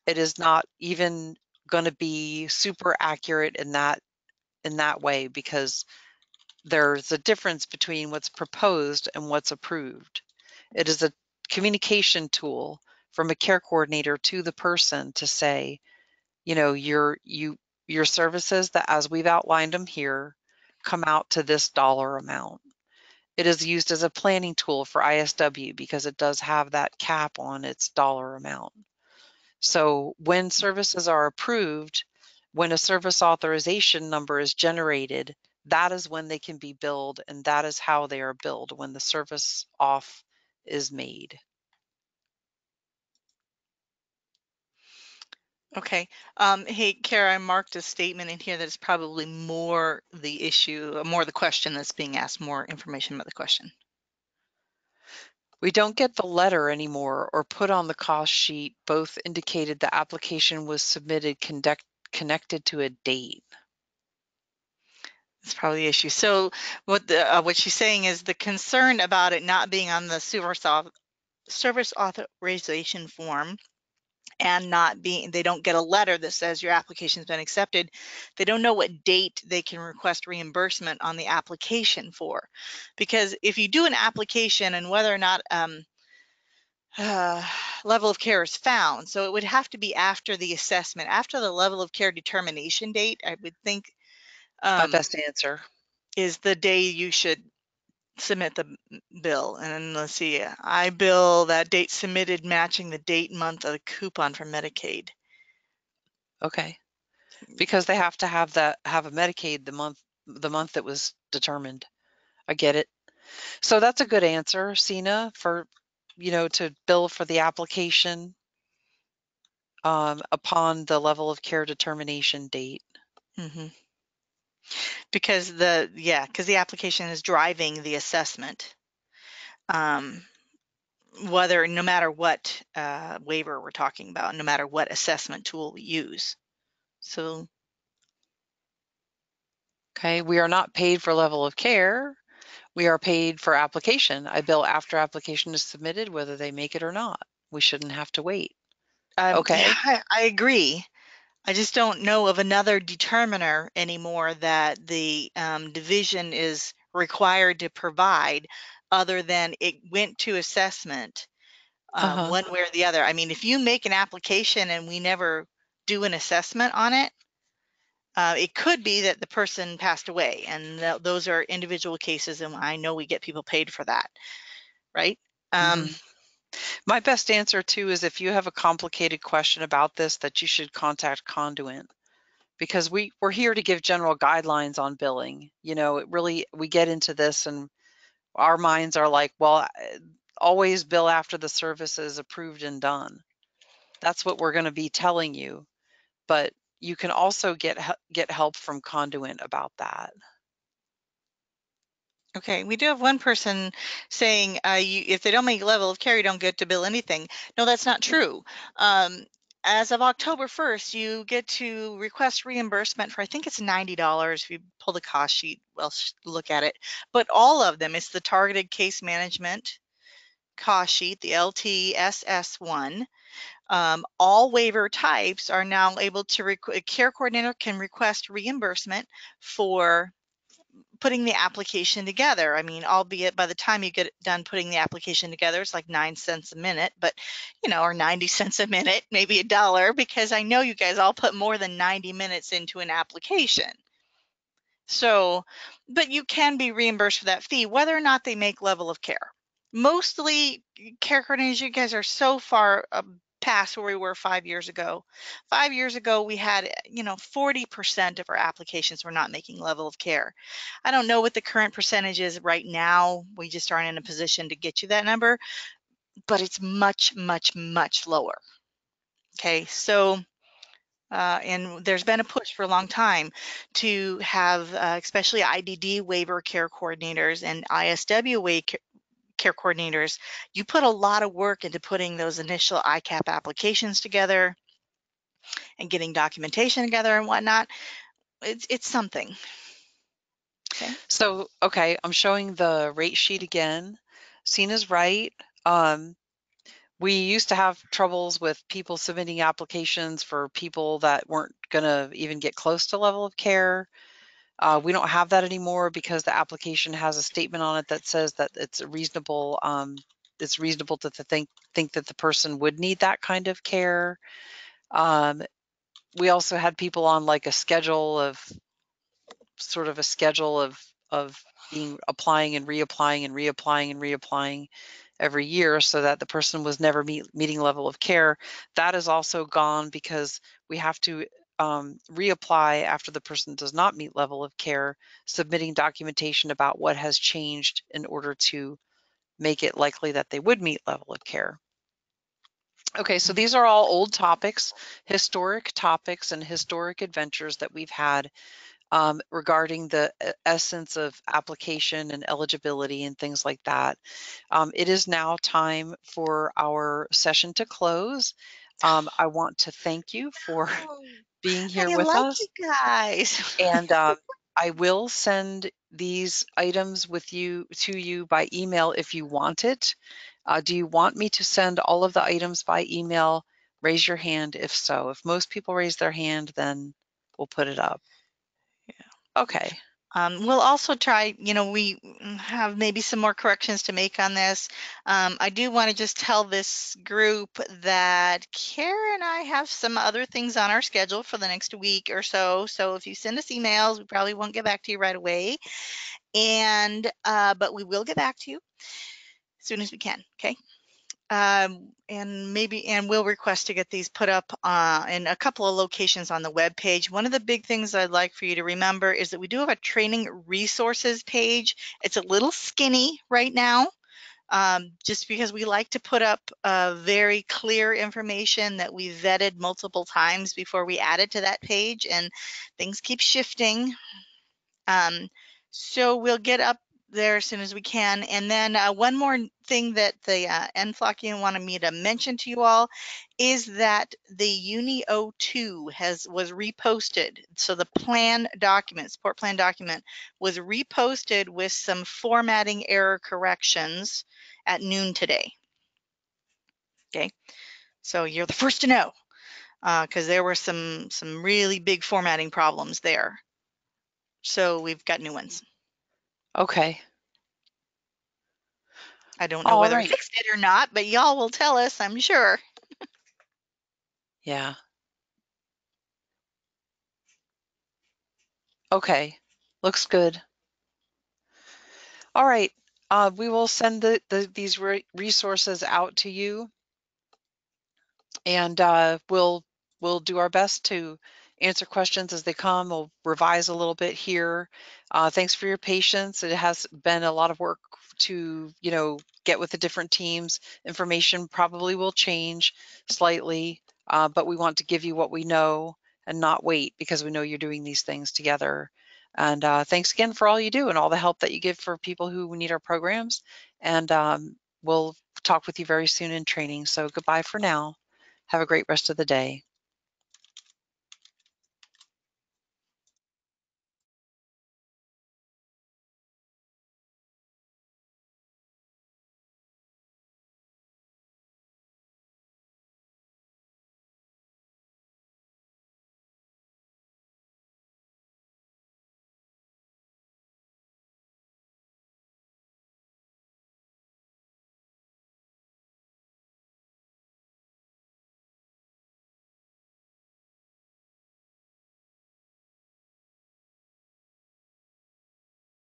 It is not even going to be super accurate in that way because there's a difference between what's proposed and what's approved. It is a communication tool from a care coordinator to the person to say, you know, your services that as we've outlined them here come out to this dollar amount. It is used as a planning tool for ISW because it does have that cap on its dollar amount. So when services are approved, when a service authorization number is generated, that is when they can be billed, and that is how they are billed when the service off is made. Okay. Hey, Kara, I marked a statement in here that is probably more the issue, more the question that's being asked, more information about the question. We don't get the letter anymore or put on the cost sheet. Both indicated the application was submitted connected to a date. That's probably the issue. So what she's saying is the concern about it not being on the service authorization form and not being, they don't get a letter that says your application's been accepted. They don't know what date they can request reimbursement on the application for. Because if you do an application and whether or not level of care is found, so it would have to be after the assessment, after the level of care determination date, I would think, My um, best answer. is the day you should submit the bill. And let's see, I bill that date submitted matching the date and month of the coupon for Medicaid. Okay. Because they have to have a Medicaid the month that was determined. I get it. So that's a good answer, Sina, for to bill for the application upon the level of care determination date. Mm-hmm. Because because the application is driving the assessment. Whether, no matter what waiver we're talking about, no matter what assessment tool we use. So, Okay, we are not paid for level of care. We are paid for application. I bill after application is submitted, whether they make it or not. We shouldn't have to wait. yeah, Okay. I agree. I just don't know of another determiner anymore that the division is required to provide other than it went to assessment Uh-huh. one way or the other. I mean, if you make an application and we never do an assessment on it, it could be that the person passed away, and those are individual cases, and I know we get people paid for that, right? hmm My best answer too is if you have a complicated question about this, that you should contact Conduent, because we're here to give general guidelines on billing. We get into this and our minds are like, well, always bill after the service is approved and done. That's what we're going to be telling you. But you can also get help from Conduent about that. Okay, we do have one person saying if they don't make level of care, you don't get to bill anything. No, that's not true. Um, as of October 1st, you get to request reimbursement for, I think it's $90 if you pull the cost sheet, well, look at it. But all of them, it's the targeted case management cost sheet, the LTSS1. All waiver types are now able to, a care coordinator can request reimbursement for putting the application together. I mean, albeit by the time you get done putting the application together, it's like 9 cents a minute, but or 90 cents a minute, maybe $1, because I know you guys all put more than 90 minutes into an application. So, but you can be reimbursed for that fee, whether or not they make level of care. Mostly care coordinators, you guys are so far past where we were 5 years ago. 5 years ago, we had, 40% of our applications were not making level of care. I don't know what the current percentage is right now. We just aren't in a position to get you that number, but it's much, much, much lower. Okay, so and there's been a push for a long time to have, especially IDD waiver care coordinators and ISW care coordinators. You put a lot of work into putting those initial ICAP applications together and getting documentation together and whatnot. It's something. Okay. So, okay, I'm showing the rate sheet again. Sina's right. Um, we used to have troubles with people submitting applications for people that weren't going to even get close to level of care. We don't have that anymore because the application has a statement on it that says that it's reasonable. It's reasonable to think that the person would need that kind of care. We also had people on like a schedule of sort of a schedule of being applying and reapplying and reapplying and reapplying every year so that the person was never meeting level of care. That is also gone because we have to reapply after the person does not meet level of care, submitting documentation about what has changed in order to make it likely that they would meet level of care. Okay, so these are all old topics, historic topics and historic adventures that we've had regarding the essence of application and eligibility and things like that. It is now time for our session to close. I want to thank you for Oh, being here I with like us. you guys. And I will send these items to you by email if you want it. Do you want me to send all of the items by email? Raise your hand if so. If most people raise their hand, then we'll put it up. Okay. We'll also try, we have maybe some more corrections to make on this. I do want to just tell this group that Kara and I have some other things on our schedule for the next week or so. So if you send us emails, we probably won't get back to you right away. But we will get back to you as soon as we can, okay? And we'll request to get these put up in a couple of locations on the web page. One of the big things I'd like for you to remember is that we do have a training resources page. It's a little skinny right now, just because we like to put up very clear information that we vetted multiple times before we add it to that page, and things keep shifting. So we'll get up there as soon as we can. And then one more thing that the NFLOC unit wanted me to mention to you all is that the Uni 02 was reposted. So the plan document, support plan document, was reposted with some formatting error corrections at noon today. Okay, so you're the first to know, because there were some really big formatting problems there. So we've got new ones. Okay. I don't know All whether we right. fixed it or not, but y'all will tell us, I'm sure. Yeah. Okay. Looks good. All right. We will send these resources out to you, and we'll do our best to answer questions as they come. We'll revise a little bit here. Thanks for your patience. It has been a lot of work to, get with the different teams. Information probably will change slightly, but we want to give you what we know and not wait, because we know you're doing these things together. And thanks again for all you do and all the help that you give for people who need our programs. And we'll talk with you very soon in training. So goodbye for now. Have a great rest of the day.